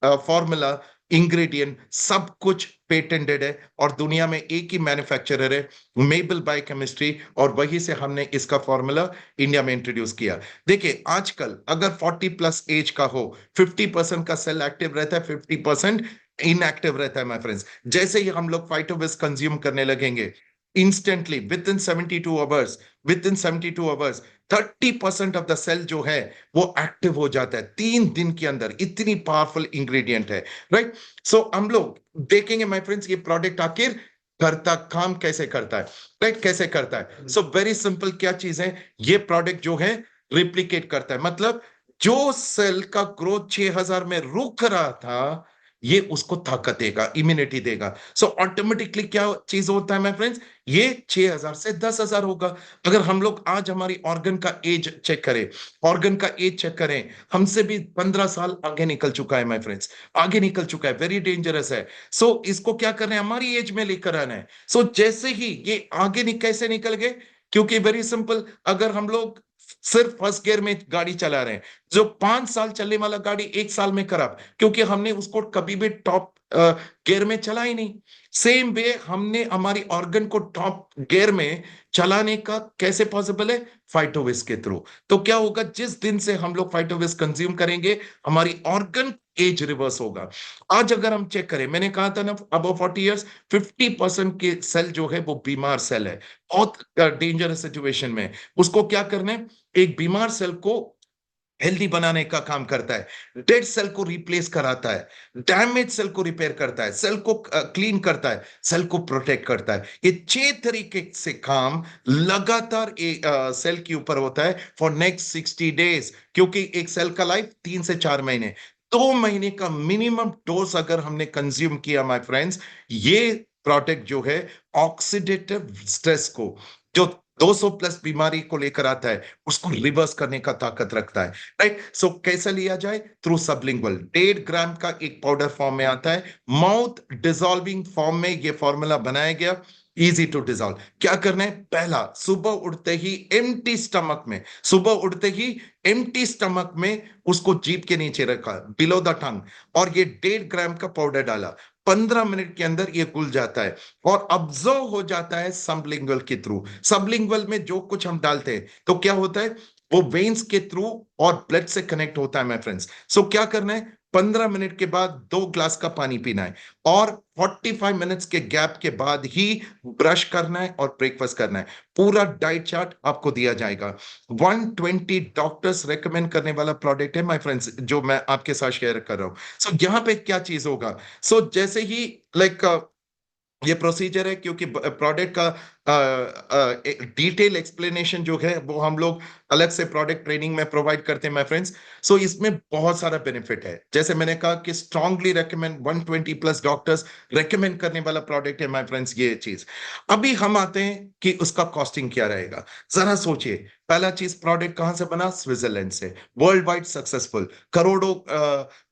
फॉर्मूला, इंग्रेडिएंट, सब कुछ पेटेंटेड है और दुनिया में एक ही मैन्युफैक्चरर है, मेबल बायोकेमिस्ट्री, और वहीं से हमने इसका फॉर्मूला इंडिया में इंट्रोड्यूस किया। देखिए आजकल अगर 40 प्लस एज का हो, 50% का सेल एक्टिव रहता है, 50% इनएक्टिव रहता है माय फ्रेंड्स। जैसे ही हम लोग फाइटोविस कंज्यूम करने लगेंगे, instantly within 72 hours, within 72 hours 30% of the sale जो है वो एक्टिव हो जाता है 3 दिन के अंदर। इतनी पावरफुल इंग्रेडिएंट है, राइट। सो हम लोग देखेंगे माय फ्रेंड्स ये प्रोडक्ट आखिर करता, काम कैसे करता है, राइट, कैसे करता है। सो वेरी सिंपल, क्या चीज है ये प्रोडक्ट जो है, रिप्लिकेट करता है, मतलब जो सेल का ग्रोथ 6000 में रुक रहा था ये उसको ताकत देगा, इम्यूनिटी देगा। सो ऑटोमेटिकली क्या चीज होता है माय फ्रेंड्स, ये 6000 से 10,000 होगा। अगर हम लोग आज हमारी ऑर्गन का एज चेक करें, ऑर्गन का एज चेक करें, हमसे भी 15 साल आगे निकल चुका है माय फ्रेंड्स, आगे निकल चुका है, वेरी डेंजरस है। सो इसको क्या करना है, हमारी एज में लेकर आना है। सो जैसे ही ये आगे कैसे निकल गए, क्योंकि वेरी सिंपल, अगर हम लोग सिर्फ फर्स्ट गियर में गाड़ी चला रहे हैं, जो 5 साल चलने वाला गाड़ी 1 साल में खराब, क्योंकि हमने उसको कभी भी टॉप गियर में चला ही नहीं। सेम वे हमने हमारी ऑर्गन को टॉप गियर में चलाने का कैसे पॉसिबल है, फाइटोविस के थ्रू। तो क्या होगा, जिस दिन से हम लोग फाइटोविस कंज्यूम करेंगे हमारी ऑर्गन एज रिवर्स होगा। आज अगर हम चेक करें, मैंने कहा था ना अबव 40 इयर्स 50% के सेल जो है वो बीमार सेल है, बहुत डेंजरस सिचुएशन में। उसको क्या करना है, एक बीमार सेल को हेल्दी बनाने का काम करता है, डेड सेल को रिप्लेस कराता है, डैमेज सेल को रिपेयर करता है, सेल को क्लीन करता है, सेल को प्रोटेक्ट करता है। ये 6 तरीके से काम लगातार सेल के ऊपर होता है फॉर नेक्स्ट 60 डेज, क्योंकि एक सेल का लाइफ 3 से 4 महीने, 2 महीने का मिनिमम डोज अगर हमने कंज्यूम किया माय फ्रेंड्स, ये प्रोडक्ट जो है ऑक्सीडेटिव स्ट्रेस को, जो 200 प्लस बीमारी को लेकर आता है उसको रिवर्स करने का ताकत रखता है, राइट। सो कैसे लिया जाए, थ्रू सबलिंगुअल, 1.5 ग्राम का एक पाउडर फॉर्म में आता है, माउथ डिसॉल्विंग फॉर्म में ये फॉर्मूला बनाया गया, इजी टू डिसॉल्व। क्या करना है, पहला सुबह उठते ही एम्प्टी स्टमक में, सुबह उठते ही एम्प्टी स्टमक में उसको जीभ के नीचे रखा, बिलो द टंग, और ये 1.5 ग्राम का पाउडर डाला। 15 मिनट के अंदर ये घुल जाता है और अब्जॉर्व हो जाता है सबलिंगुअल के थ्रू। सबलिंगुअल में जो कुछ हम डालते हैं तो क्या होता है, वो वेन्स के थ्रू और ब्लड से कनेक्ट होता है माय फ्रेंड्स। सो क्या करना है, 15 मिनट के बाद 2 ग्लास का पानी पीना है, और 45 मिनट्स के गैप के बाद ही ब्रश करना है और ब्रेकफास्ट करना है। पूरा डाइट चार्ट आपको दिया जाएगा। 120 डॉक्टर्स रेकमेंड करने वाला प्रोडक्ट है माय फ्रेंड्स, जो मैं आपके साथ शेयर कर रहा हूं। सो यहाँ पे क्या चीज होगा, सो जैसे ही लाइक ये प्रोसीजर है, क्योंकि प्रोडक्ट का डिटेल एक्सप्लेनेशन जो है वो हम लोग अलग से प्रोडक्ट ट्रेनिंग में प्रोवाइड करते हैं माय फ्रेंड्स। सो इसमें बहुत सारा बेनिफिट है, जैसे मैंने कहा कि strongly recommend, 120 plus doctors recommend करने वाला प्रोडक्ट है माय फ्रेंड्स ये चीज। अभी हम आते हैं कि उसका कॉस्टिंग क्या रहेगा। जरा सोचिए, पहला चीज, प्रोडक्ट कहां से बना, स्विट्जरलैंड से, वर्ल्ड वाइड सक्सेसफुल, करोड़ों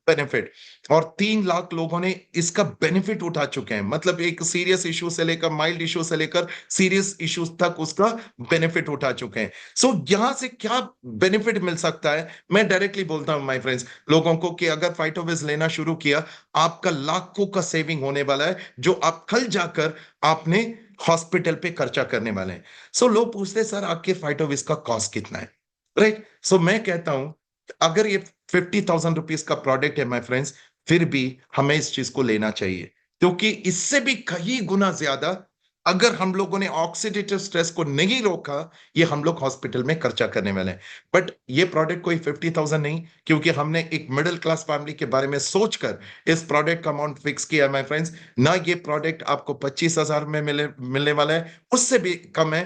बेनिफिट, और 3 लाख लोगों ने इसका बेनिफिट उठा चुके हैं। मतलब एक सीरियस इशू से लेकर, माइल्ड इशू से लेकर सीरियस इश्यूज तक उसका बेनिफिट उठा चुके हैं। सो यहां से क्या बेनिफिट मिल सकता है, मैं डायरेक्टली बोलता हूं माय फ्रेंड्स लोगों को कि अगर फाइटोविज लेना शुरू किया, आपका लाखों का सेविंग होने वाला है, जो आप कल जाकर आपने हॉस्पिटल पे खर्चा करने वाले हैं। सो लोग पूछते हैं, सर आपके फाइटोविज का कॉस्ट कितना है, राइट? सो मैं कहता हूं, अगर ये 50,000 रुपीज का प्रोडक्ट है माय फ्रेंड्स, फिर भी हमें इस चीज को लेना चाहिए, क्योंकि इससे भी कई गुना ज्यादा अगर हम लोगों ने ऑक्सीडेटिव स्ट्रेस को नहीं रोका, ये हम लोग हॉस्पिटल में खर्चा करने वाले हैं। बट ये प्रोडक्ट कोई 50,000 नहीं, क्योंकि हमने एक मिडिल क्लास फैमिली के बारे में सोचकर इस प्रोडक्ट का अमाउंट फिक्स किया माय फ्रेंड्स। ना ये प्रोडक्ट आपको 25,000 में मिलने वाला है, उससे भी कम है।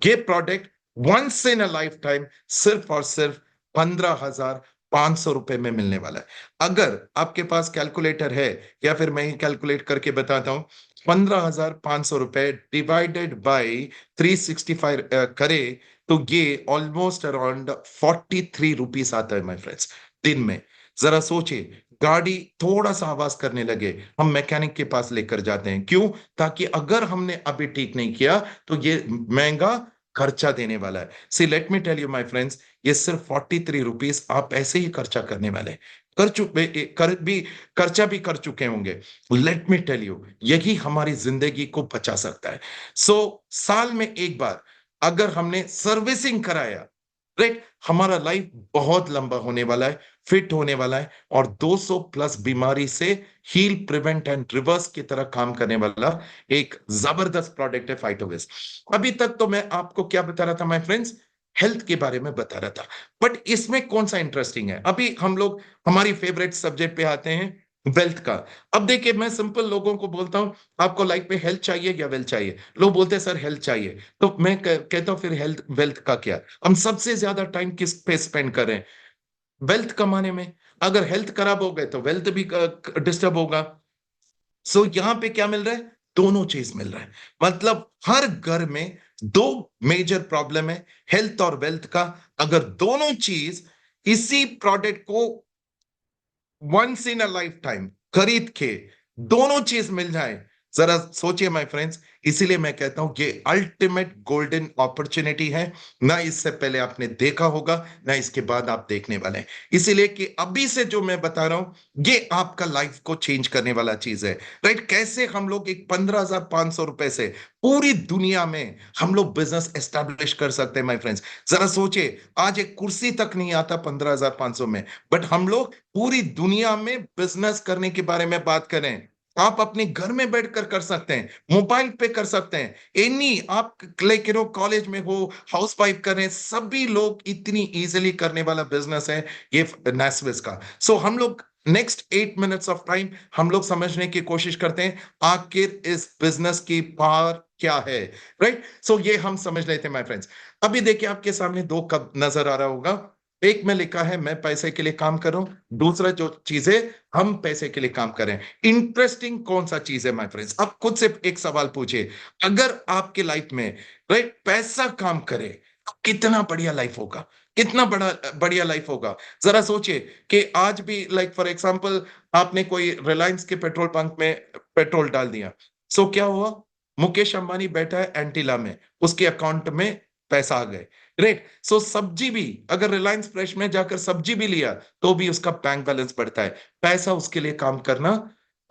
ये product once in a lifetime सिर्फ और सिर्फ 15,500 रुपए में मिलने वाला है। अगर आपके पास कैलकुलेटर है, या फिर मैं ही कैलकुलेट करके बताता हूं, 15,500 रुपए डिवाइडेड बाय 365 करे, तो ये ऑलमोस्ट अराउंड 43 रुपीस आता है माय फ्रेंड्स दिन में। जरा सोचिए, गाड़ी थोड़ा सा आवाज करने लगे, हम मैकेनिक के पास लेकर जाते हैं, क्यों? ताकि अगर हमने अभी ठीक नहीं किया, तो ये महंगा खर्चा देने वाला है। See let me tell you my friends, ये सिर्फ 43 रुपीस आप ऐसे ही खर्चा करने वाले हैं। खर्चा भी कर चुके होंगे। लेट मी टेल यू, यही हमारी जिंदगी को बचा सकता है। सो साल में एक बार अगर हमने सर्विसिंग कराया, राइट, हमारा लाइफ बहुत लंबा होने वाला है, फिट होने वाला है, और 200 प्लस बीमारी से हील, प्रिवेंट एंड रिवर्स की तरह काम करने वाला एक जबरदस्त प्रोडक्ट है फाइटोविस। अभी तक तो मैं आपको क्या बता रहा था माय फ्रेंड्स, हेल्थ के बारे में बता रहा था। बट इसमें कौन सा इंटरेस्टिंग है, अभी हम लोग हमारी फेवरेट सब्जेक्ट पे आते हैं, वेल्थ का। अब देखिए, मैं सिंपल लोगों को बोलता हूं, आपको लाइफ में हेल्थ चाहिए या वेल्थ चाहिए? लोग बोलते हैं सर हेल्थ चाहिए। तो मैं कहता हूं फिर हेल्थ वेल्थ का क्या? हम सबसे ज्यादा टाइम किस पे स्पेंड कर रहे हैं? वेल्थ कमाने में। अगर हेल्थ खराब हो गए तो वेल्थ भी डिस्टर्ब होगा। सो यहां पे क्या मिल रहा है? दोनों चीज मिल रहा है। मतलब हर घर में दो मेजर प्रॉब्लम है, हेल्थ और वेल्थ का। अगर दोनों चीज इसी प्रोडक्ट को once in a lifetime खरीद के दोनों चीज मिल जाए, जरा सोचिए माय फ्रेंड्स। इसीलिए मैं कहता हूं ये अल्टीमेट गोल्डन अपॉर्चुनिटी है। ना इससे पहले आपने देखा होगा, ना इसके बाद आप देखने वाले हैं। इसीलिए कि अभी से जो मैं बता रहा हूं, ये आपका लाइफ को चेंज करने वाला चीज है, राइट? कैसे हम लोग एक 15,500 रुपए से पूरी दुनिया में हम लोग बिजनेस एस्टेब्लिश कर सकते हैं माय फ्रेंड्स। जरा सोचिए, आज एक कुर्सी तक नहीं आता 15,500 में, बट हम लोग पूरी दुनिया में बिजनेस करने के बारे में बात करें। आप अपने घर में बैठकर कर सकते हैं, मोबाइल पे कर सकते हैं। एनी आप लाइक कॉलेज में हो, हाउस वाइफ कर रहे हैं, सभी लोग इतनी इजीली करने वाला बिजनेस है ये नेस्विस का। सो हम लोग नेक्स्ट 8 मिनट्स ऑफ टाइम हम लोग समझने की कोशिश करते हैं, आखिर इस बिजनेस की पावर क्या है, राइट? सो ये हम समझ लेते हैं माय फ्रेंड्स। अभी देखिए, आपके सामने दो कप नजर आ रहा होगा। एक में लिखा है मैं पैसे के लिए काम कर रहा हूं, दूसरा जो चीजें हम पैसे के लिए काम कर रहे हैं। इंटरेस्टिंग कौन सा चीज है माय फ्रेंड्स? अब खुद से एक सवाल पूछिए, अगर आपके लाइफ में, राइट, पैसा काम करे तो कितना बढ़िया लाइफ होगा, कितना बड़ा बढ़िया लाइफ होगा। जरा सोचिए कि आज भी लाइक फॉर एग्जांपल आपने कोई रिलायंस के पेट्रोल पंप में पेट्रोल डाल दिया, सो क्या हुआ? मुकेश अंबानी बैठा है एंटीला में, उसके अकाउंट में पैसा आ गए, राइट? सो सब्जी भी, अगर रिलायंस फ्रेश में जाकर सब्जी भी लिया, तो भी उसका बैंक बैलेंस बढ़ता है। पैसा उसके लिए काम करना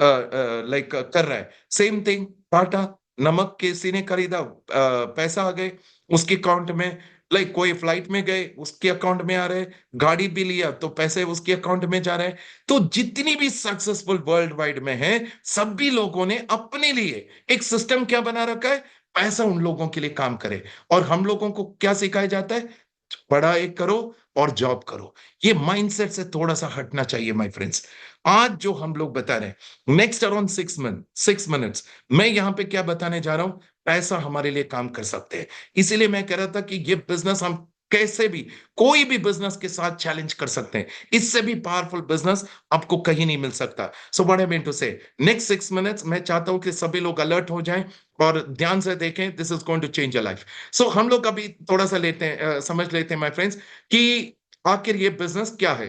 लाइक कर रहा है। सेम थिंग टाटा, नमक किसी ने खरीदा, पैसा आ गए उसके अकाउंट में। लाइक कोई फ्लाइट में गए, उसके अकाउंट में आ रहे, गाड़ी भी लिया तो पैसे उसके अकाउंट में जा रहे हैं। तो जितनी भी सक्सेसफुल वर्ल्ड वाइड में है, सभी लोगों ने अपने लिए एक सिस्टम क्या बना रखा है, पैसा उन लोगों के लिए काम करे। और हम लोगों को क्या सिखाया जाता है? पढ़ाई करो और जॉब करो। ये माइंडसेट से थोड़ा सा हटना चाहिए माय फ्रेंड्स। आज जो हम लोग बता रहे हैं, नेक्स्ट अराउंड 6 मिनट्स मैं यहां पे क्या बताने जा रहा हूं, पैसा हमारे लिए काम कर सकते हैं। इसीलिए मैं कह रहा था कि ये बिजनेस हम कैसे भी, कोई भी बिजनेस के साथ चैलेंज कर सकते हैं। इससे भी पावरफुल बिजनेस आपको कहीं नहीं मिल सकता। So what I mean to say, next 6 minutes मैं चाहता हूं कि सभी लोग अलर्ट हो जाएं और ध्यान से देखें। This is going to change your life. So हम लोग अभी थोड़ा सा लेते हैं, समझ लेते हैं माय फ्रेंड्स कि आखिर ये बिजनेस क्या है।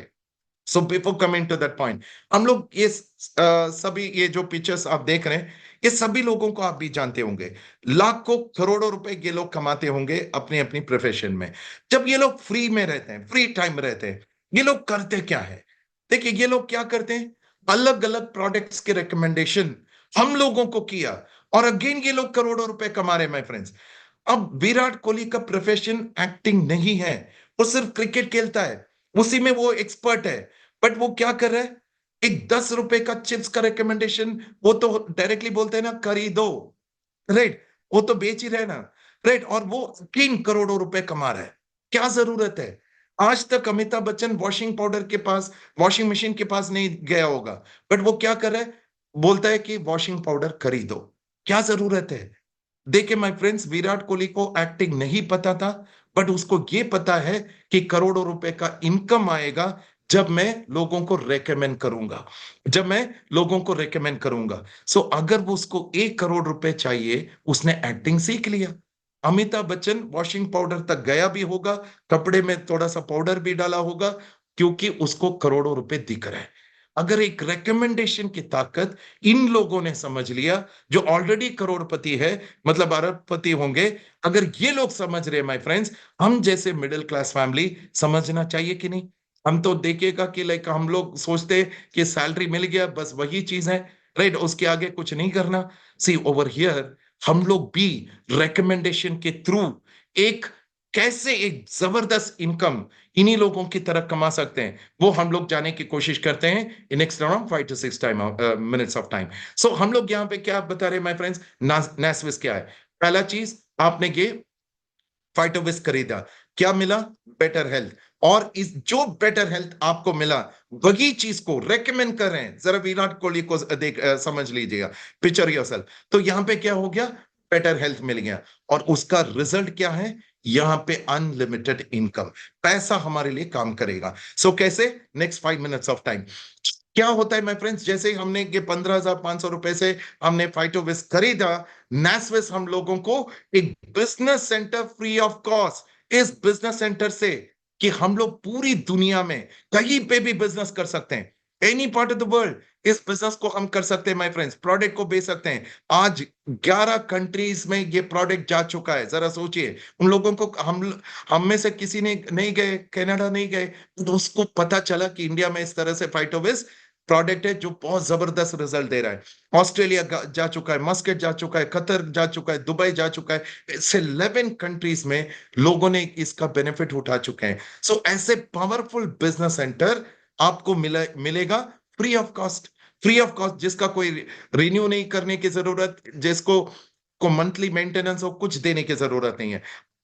So before coming to that point, हम लोग ये सभी ये जो पिक्चर्स आप देख रहे हैं, ये सभी लोगों को आप भी जानते होंगे। लाखों करोड़ों रुपए ये लोग कमाते होंगे अपनी अपनी प्रोफेशन में। जब ये लोग फ्री में रहते हैं, फ्री टाइम रहते हैं, ये लोग करते क्या है? देखिए, ये लोग क्या करते हैं, अलग अलग प्रोडक्ट्स के रिकमेंडेशन हम लोगों को किया, और अगेन ये लोग करोड़ों रुपए कमा रहे हैं माय फ्रेंड्स। अब विराट कोहली का प्रोफेशन एक्टिंग नहीं है, वो सिर्फ क्रिकेट खेलता है, उसी में वो एक्सपर्ट है। बट वो क्या कर रहा है, एक 10 रुपए का चिप्स का रिकमेंडेशन, वो तो डायरेक्टली बोलते हैं ना, खरीदो, राइट, वो तो बेच ही रहे ना, राइट, और वो 3 करोड़ रुपए कमा रहा है। क्या जरूरत है? आज तक अमिताभ बच्चन वॉशिंग पाउडर के पास, वॉशिंग मशीन के पास नहीं गया होगा, बट वो क्या कर रहा है, बोलता है कि वॉशिंग पाउडर खरीदो। क्या जरूरत है? देखिए माय फ्रेंड्स, विराट कोहली को एक्टिंग नहीं पता था, बट उसको ये पता है कि करोड़ों रुपए का इनकम आएगा जब मैं लोगों को रेकमेंड करूंगा, जब मैं लोगों को रेकमेंड करूंगा। सो अगर वो उसको 1 करोड़ रुपए चाहिए, उसने एक्टिंग सीख लिया। अमिताभ बच्चन वॉशिंग पाउडर तक गया भी होगा, कपड़े में थोड़ा सा पाउडर भी डाला होगा, क्योंकि उसको करोड़ों रुपए दिख रहे हैं। अगर एक रिकमेंडेशन की ताकत इन लोगों ने समझ लिया, जो ऑलरेडी करोड़पति है, मतलब अरबपति होंगे, अगर ये लोग समझ रहे हैं माय फ्रेंड्स, हम जैसे मिडिल क्लास फैमिली समझना चाहिए कि नहीं? हम तो देखिएगा कि लाइक हम लोग सोचते हैं कि सैलरी मिल गया बस वही चीज है, राइट, उसके आगे कुछ नहीं करना। सी ओवर हियर, हम लोग भी रिकमेंडेशन के थ्रू एक कैसे एक जबरदस्त इनकम इन्हीं लोगों की तरह कमा सकते हैं, वो हम लोग जाने की कोशिश करते हैं in next around 5 to 6 minutes of time. So हम लोग यहाँ पे क्या बता रहे हैं माय फ्रेंड्स, नेसविस क्या है? पहला चीज, आपने ये फाइटोविस खरीदा, क्या मिला? Better health. और इस जो बेटर हेल्थ आपको मिला, वही चीज को रेकमेंड कर रहे हैं, जरा विराट कोहली को समझ लीजिएगा, पिक्चर योरसेल्फ। तो यहां पे क्या हो गया, बेटर हेल्थ मिल गया, और उसका रिजल्ट क्या है, यहां पे अनलिमिटेड इनकम, पैसा हमारे लिए काम करेगा। सो कैसे? Next 5 minutes of time. क्या होता है माय फ्रेंड्स, जैसे ही हमने ये 15,500 रुपए से हमने फाइटोविस खरीदा, नेसविस हम लोगों को एक business centre free of cost, इस बिजनेस सेंटर से, कि हम लोग पूरी दुनिया में कहीं पे भी बिजनेस कर सकते हैं, any part of the world, इस बिजनेस को हम कर सकते हैं माय फ्रेंड्स, प्रोडक्ट को बेच सकते हैं। आज 11 कंट्रीज में ये प्रोडक्ट जा चुका है, जरा सोचिए। उन लोगों को, हम में से किसी ने नहीं गए, कनाडा नहीं गए, तो उसको पता चला कि इंडिया में इस तरह से फाइटोविस प्रोडक्ट है जो बहुत जबरदस्त रिजल्ट दे रहा है। ऑस्ट्रेलिया जा चुका है, मस्कट जा चुका है, कतर जा चुका है, दुबई जा चुका है, ऐसे 11 कंट्रीज में लोगों ने इसका बेनिफिट उठा चुके हैं। सो ऐसे पावरफुल बिजनेस सेंटर आपको मिलेगा free of cost, free of cost, जिसका कोई रिन्यू नहीं करने की जरूरत, जिसको को मंथली मेंटेनेंस और कुछ देने की जरूरत नहीं है।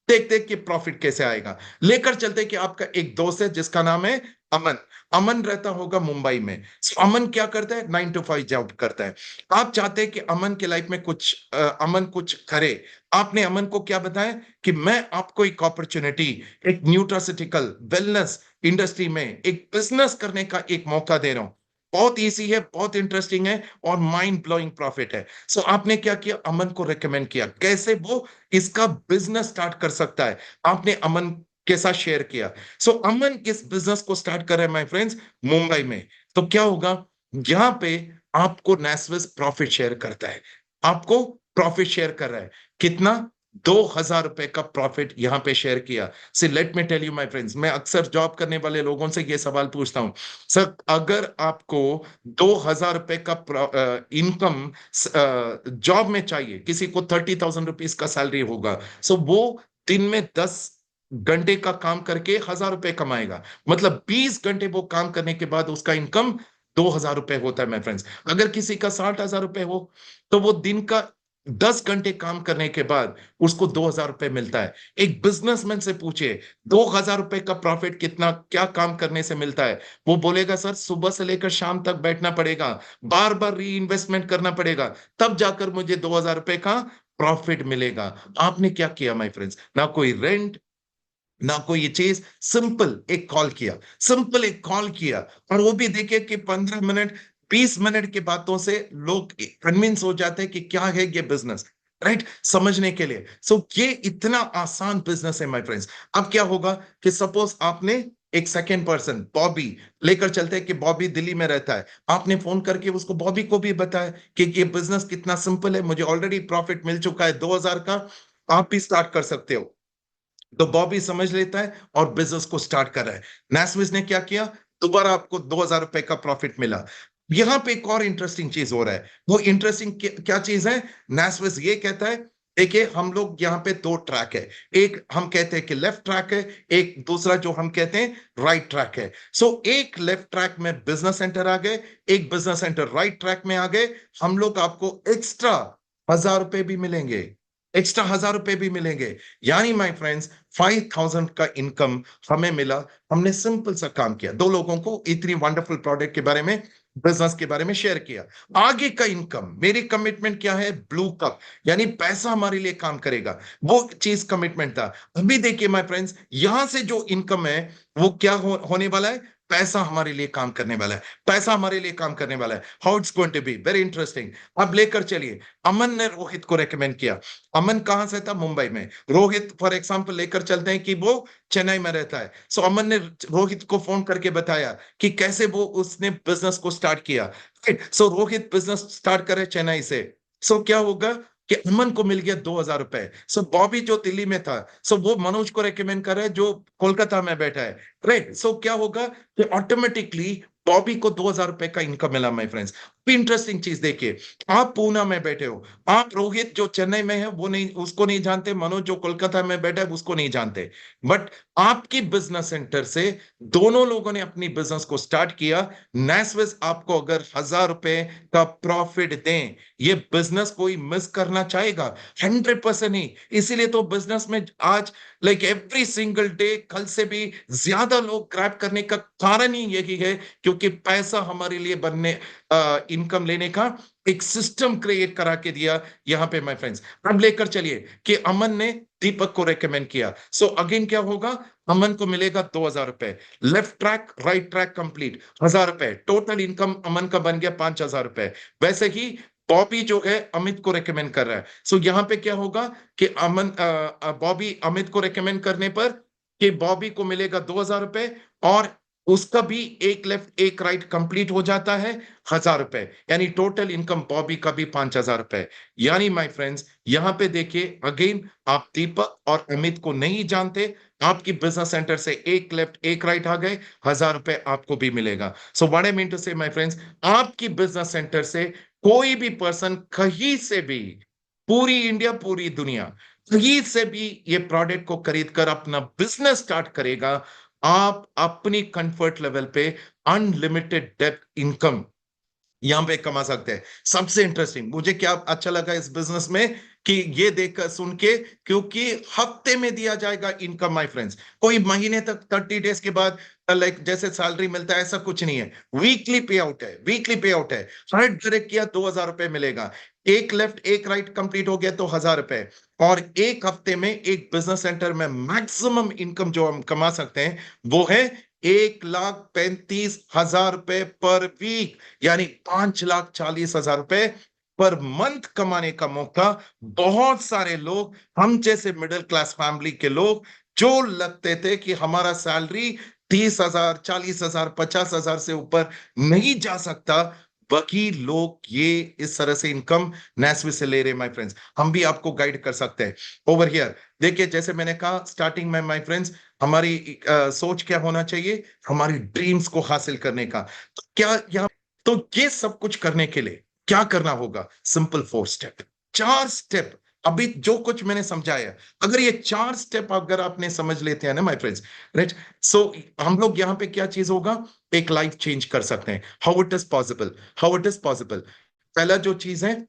देखते कि प्रॉफिट कैसे आएगा। लेकर चलते कि आपका एक दोस्त है जिसका नाम है अमन। अमन रहता होगा मुंबई में। अमन क्या करता है, 9 to 5 जॉब करता है। आप चाहते हैं कि अमन के लाइफ में कुछ अमन कुछ करे। आपने अमन को क्या बताया कि मैं आपको एक अपॉर्चुनिटी, एक न्यूट्रासिटिकल वेलनेस इंडस्ट्री में एक बिजनेस करने का एक मौका दे रहा हूं, बहुत इजी है, बहुत इंटरेस्टिंग है, और माइंड ब्लोइंग प्रॉफिट है। सो आपने क्या किया, अमन को रेकमेंड किया कैसे वो इसका बिजनेस स्टार्ट कर सकता है, आपने अमन के साथ शेयर किया। सो अमन इस बिजनेस को स्टार्ट कर रहे हैं माय फ्रेंड्स मुंबई में। तो क्या होगा, यहां पे आपको नेसविस प्रॉफिट शेयर करता है, आपको प्रॉफिट शेयर कर रहा है। कितना? 2,000 रुपए का प्रॉफिट यहां पे शेयर किया। See let me tell you my friends, मैं अक्सर जॉब करने वाले लोगों से ये सवाल पूछता हूं, सर अगर आपको 2,000 रुपए का इनकम जॉब में चाहिए, किसी को 30,000 रुपीज का सैलरी होगा, सो वो दिन में 10 घंटे का काम करके 1,000 रुपए कमाएगा, मतलब 20 घंटे वो काम करने के बाद उसका इनकम 2,000 रुपए होता है माय फ्रेंड्स। अगर किसी का 60,000 रुपए हो, तो वो दिन का 10 घंटे काम करने के बाद उसको 2,000 रुपए मिलता है। एक बिजनेसमैन से पूछिए 2,000 रुपए का प्रॉफिट कितना, क्या काम करने से मिलता है? वो बोलेगा सर सुबह से लेकर शाम तक बैठना पड़ेगा, बार बार री इन्वेस्टमेंट करना पड़ेगा, तब जाकर मुझे 2,000 रुपए का प्रॉफिट मिलेगा। आपने क्या किया माय फ्रेंड्स, ना कोई रेंट, ना कोई ये चीज, सिंपल एक कॉल किया, सिंपल एक कॉल किया, और वो भी देखिए कि 15 मिनट 20 मिनट की बातों से लोग कन्विंस हो जाते हैं कि क्या है ये बिजनेस, राइट, समझने के लिए। सो ये इतना आसान बिजनेस है माय फ्रेंड्स। अब क्या होगा कि सपोज आपने एक सेकंड पर्सन बॉबी लेकर चलते हैं कि बॉबी दिल्ली में रहता है। आपने फोन करके उसको बॉबी को भी बताया कि ये बिजनेस कितना सिंपल है, मुझे ऑलरेडी प्रॉफिट मिल चुका है 2000 का, आप भी स्टार्ट कर सकते हो। तो बॉबी समझ लेता है और बिजनेस को स्टार्ट कर रहा है। नैस्विस ने क्या किया, दोबारा आपको 2000 रुपए का प्रॉफिट मिला। यहां पे एक और इंटरेस्टिंग चीज हो रहा है। वो इंटरेस्टिंग क्या चीज है, नैस्विस ये कहता है, देखिए हम लोग यहाँ पे दो ट्रैक है, एक हम कहते हैं कि लेफ्ट ट्रैक है, एक दूसरा जो हम कहते हैं राइट ट्रैक है। सो एक लेफ्ट ट्रैक में बिजनेस सेंटर आ गए, एक बिजनेस सेंटर राइट ट्रैक में आ गए, हम लोग आपको एक्स्ट्रा 1000 रुपए भी मिलेंगे, एक्स्ट्रा 1000 रुपए भी मिलेंगे। यानी माय फ्रेंड्स 5000 का इनकम हमें मिला। हमने सिंपल सा काम किया, दो लोगों को इतनी वंडरफुल प्रोडक्ट के बारे में, बिजनेस के बारे में शेयर किया। आगे का इनकम, मेरी कमिटमेंट क्या है, ब्लू कप, यानी पैसा हमारे लिए काम करेगा, वो चीज कमिटमेंट था। अभी देखिए माय फ्रेंड्स, यहां से जो इनकम है वो क्या होने वाला है, पैसा हमारे लिए काम करने वाला है, पैसा हमारे लिए काम करने वाला है। How it's going to be very interesting. अब लेकर चलिए, अमन ने रोहित को रेकमेंड किया। अमन कहां से था, मुंबई में। रोहित फॉर एग्जांपल लेकर चलते हैं कि वो चेन्नई में रहता है। सो अमन ने रोहित को फोन करके बताया कि कैसे वो उसने बिजनेस को स्टार्ट किया। सो रोहित बिजनेस स्टार्ट करे चेन्नई से। सो क्या होगा कि अमन को मिल गया 2000 रुपए। सो बॉबी जो दिल्ली में था, सो वो मनोज को रेकमेंड कर रहा है जो कोलकाता में बैठा है। राइट, सो क्या होगा कि ऑटोमेटिकली बॉबी को 2000 रुपए का इनकम मिला माय फ्रेंड्स। इंटरेस्टिंग चीज देखिए, आप पूना में बैठे हो, आप रोहित जो चेन्नई में है वो नहीं, उसको नहीं जानते, मनोज जो कोलकाता में बैठा है उसको नहीं जानते, बट आपकी बिजनेस सेंटर से दोनों लोगों ने अपनी बिजनेस को स्टार्ट किया। नैस्विस आपको अगर 1000 रुपए का प्रॉफिट दें, ये बिजनेस कोई मिस करना चाहेगा? 100% नहीं। इसीलिए तो बिजनेस में आज लाइक एवरी सिंगल डे, कल से भी ज्यादा लोग ग्रैब करने का कारण ही यही है, क्योंकि पैसा हमारे लिए बनने, इनकम लेने का एक सिस्टम क्रिएट करा के दिया यहां पे माय फ्रेंड्स। अब लेकर चलिए कि अमन ने दीपक को रेकमेंड किया। सो अगेन क्या होगा, अमन को मिलेगा 2000 रुपए। Left track right track complete, 1000 रुपए टोटल इनकम अमन का बन गया 5000 रुपए। वैसे ही बॉबी जो है अमित को रेकमेंड कर रहा है। सो यहां पे क्या होगा कि बॉबी अमित को रेकमेंड करने पर कि बॉबी को मिलेगा 2000 रुपए, और उसका भी एक लेफ्ट एक राइट कंप्लीट हो जाता है 1000 रुपए, यानी टोटल इनकम बॉबी का भी 5000 रुपए। यानी माय फ्रेंड्स यहां पे देखिए अगेन, आप दीपक और अमित को नहीं जानते, आपकी बिजनेस सेंटर से एक लेफ्ट एक राइट आ गए, 1000 रुपए आपको भी मिलेगा। So what I mean to say my friends, आपकी बिजनेस सेंटर से कोई भी पर्सन कहीं से भी, पूरी इंडिया पूरी दुनिया कहीं से भी ये प्रोडक्ट को खरीद कर अपना बिजनेस स्टार्ट करेगा। आप अपनी कंफर्ट लेवल पे अनलिमिटेड डेप्थ इनकम यहां पे कमा सकते हैं। सबसे इंटरेस्टिंग मुझे क्या अच्छा लगा इस बिजनेस में कि ये देखकर सुन के, क्योंकि हफ्ते में दिया जाएगा इनकम माय फ्रेंड्स, कोई महीने तक 30 डेज के बाद लाइक जैसे सैलरी मिलता है ऐसा कुछ नहीं है। वीकली पे आउट है, वीकली पे आउट है। हर डायरेक्ट किया 2000 रुपए मिलेगा, एक लेफ्ट एक राइट कंप्लीट हो गया तो 1000 रुपए। और एक हफ्ते में एक बिजनेस सेंटर में मैक्सिमम इनकम जो हम कमा सकते हैं वो है 1,35,000 रुपए पर वीक, यानी 5,40,000 रुपए पर मंथ कमाने का मौका। बहुत सारे लोग, हम जैसे मिडिल क्लास फैमिली के लोग, जो लगते थे कि हमारा सैलरी 30,000 40,000 50,000 से ऊपर नहीं जा सकता, वही लोग ये इस तरह से इनकम नेस्वी से ले रहे माय फ्रेंड्स। हम भी आपको गाइड कर सकते हैं ओवर हियर। देखिए जैसे मैंने कहा स्टार्टिंग में माय फ्रेंड्स, हमारी सोच क्या होना चाहिए, हमारी ड्रीम्स को हासिल करने का। तो क्या यहाँ, तो ये सब कुछ करने के लिए क्या करना होगा, सिंपल 4 स्टेप, 4 स्टेप। अभी जो कुछ मैंने समझाया, अगर ये 4 स्टेप अगर आपने समझ लेते हैं ना माय फ्रेंड्स, राइट, सो हम लोग यहाँ पे क्या चीज होगा, एक लाइफ चेंज कर सकते हैं। How it is possible, how it is possible. पहला जो चीज है,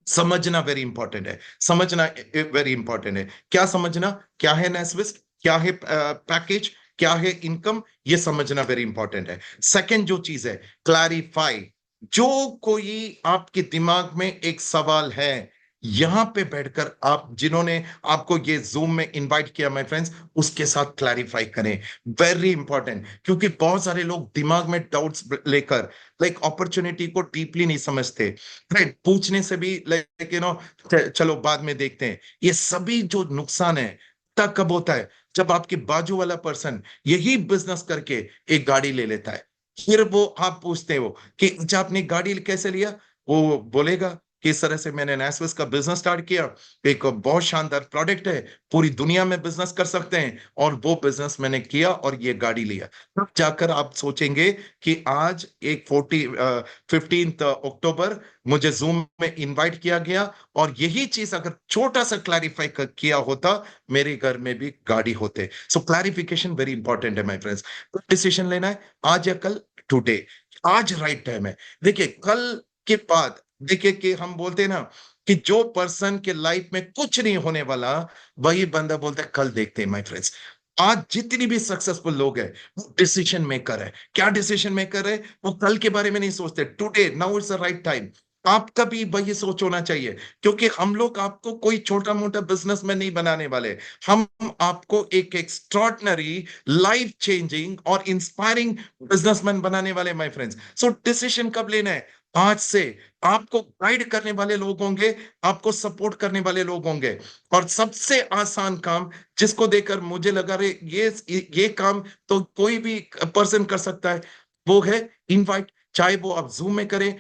समझना वेरी इंपॉर्टेंट है, समझना वेरी इंपॉर्टेंट है। क्या समझना, क्या है नेस्विस, क्या है पैकेज, क्या है इनकम, ये समझना वेरी इंपॉर्टेंट है। सेकंड जो चीज है, क्लैरिफाई। जो कोई आपके दिमाग में एक सवाल है, यहां पे बैठकर आप, जिन्होंने आपको ये जूम में इनवाइट किया माय फ्रेंड्स, उसके साथ क्लैरिफाई करें, वेरी इंपॉर्टेंट। क्योंकि बहुत सारे लोग दिमाग में डाउट्स लेकर लाइक अपॉर्चुनिटी को डीपली नहीं समझते, राइट, पूछने से भी लाइक चलो बाद में देखते हैं, ये सभी जो नुकसान है तब कब होता है, जब आपके बाजू वाला पर्सन यही बिजनेस करके एक गाड़ी ले लेता है, फिर वो आप पूछते हो कि अच्छा आपने गाड़ी कैसे लिया? वो बोलेगा कि इस तरह से मैंने नेसविस का बिजनेस स्टार्ट किया, एक बहुत शानदार प्रोडक्ट है, पूरी दुनिया में बिजनेस कर सकते हैं, और वो बिजनेस मैंने किया और ये गाड़ी लिया। तब जाकर आप सोचेंगे कि आज एक 15 अक्टूबर मुझे जूम में इनवाइट किया गया, और यही चीज अगर छोटा सा क्लैरिफाई किया होता, मेरे घर में भी गाड़ी होते। सो क्लैरिफिकेशन वेरी इंपॉर्टेंट है माय फ्रेंड्स। डिसीजन लेना है आज या कल, टुडे, आज राइट टाइम है। देखिए कल के बाद, देखिए कि हम बोलते हैं ना कि जो पर्सन के लाइफ में कुछ नहीं होने वाला, वही बंदा बोलता है कल देखते हैं माय फ्रेंड्स। आज जितनी भी सक्सेसफुल लोग हैं, वो डिसीजन मेकर है। क्या डिसीजन मेकर है? वो कल के बारे में नहीं सोचते, today, now is the right time. आपका भी वही सोच होना चाहिए, क्योंकि हम लोग आपको कोई छोटा मोटा बिजनेसमैन नहीं बनाने वाले। हम आपको एक एक्स्ट्रॉर्डिनरी, लाइफ चेंजिंग और इंस्पायरिंग बिजनेसमैन बनाने वाले माय फ्रेंड्स। सो डिसीजन कब लेना है? आज से। आपको गाइड करने वाले लोग होंगे, आपको सपोर्ट करने वाले लोग होंगे। और सबसे आसान काम, जिसको देखकर मुझे लगा रे ये काम तो कोई भी पर्सन कर सकता है, वो है इनवाइट। चाहे वो आप जूम में करें,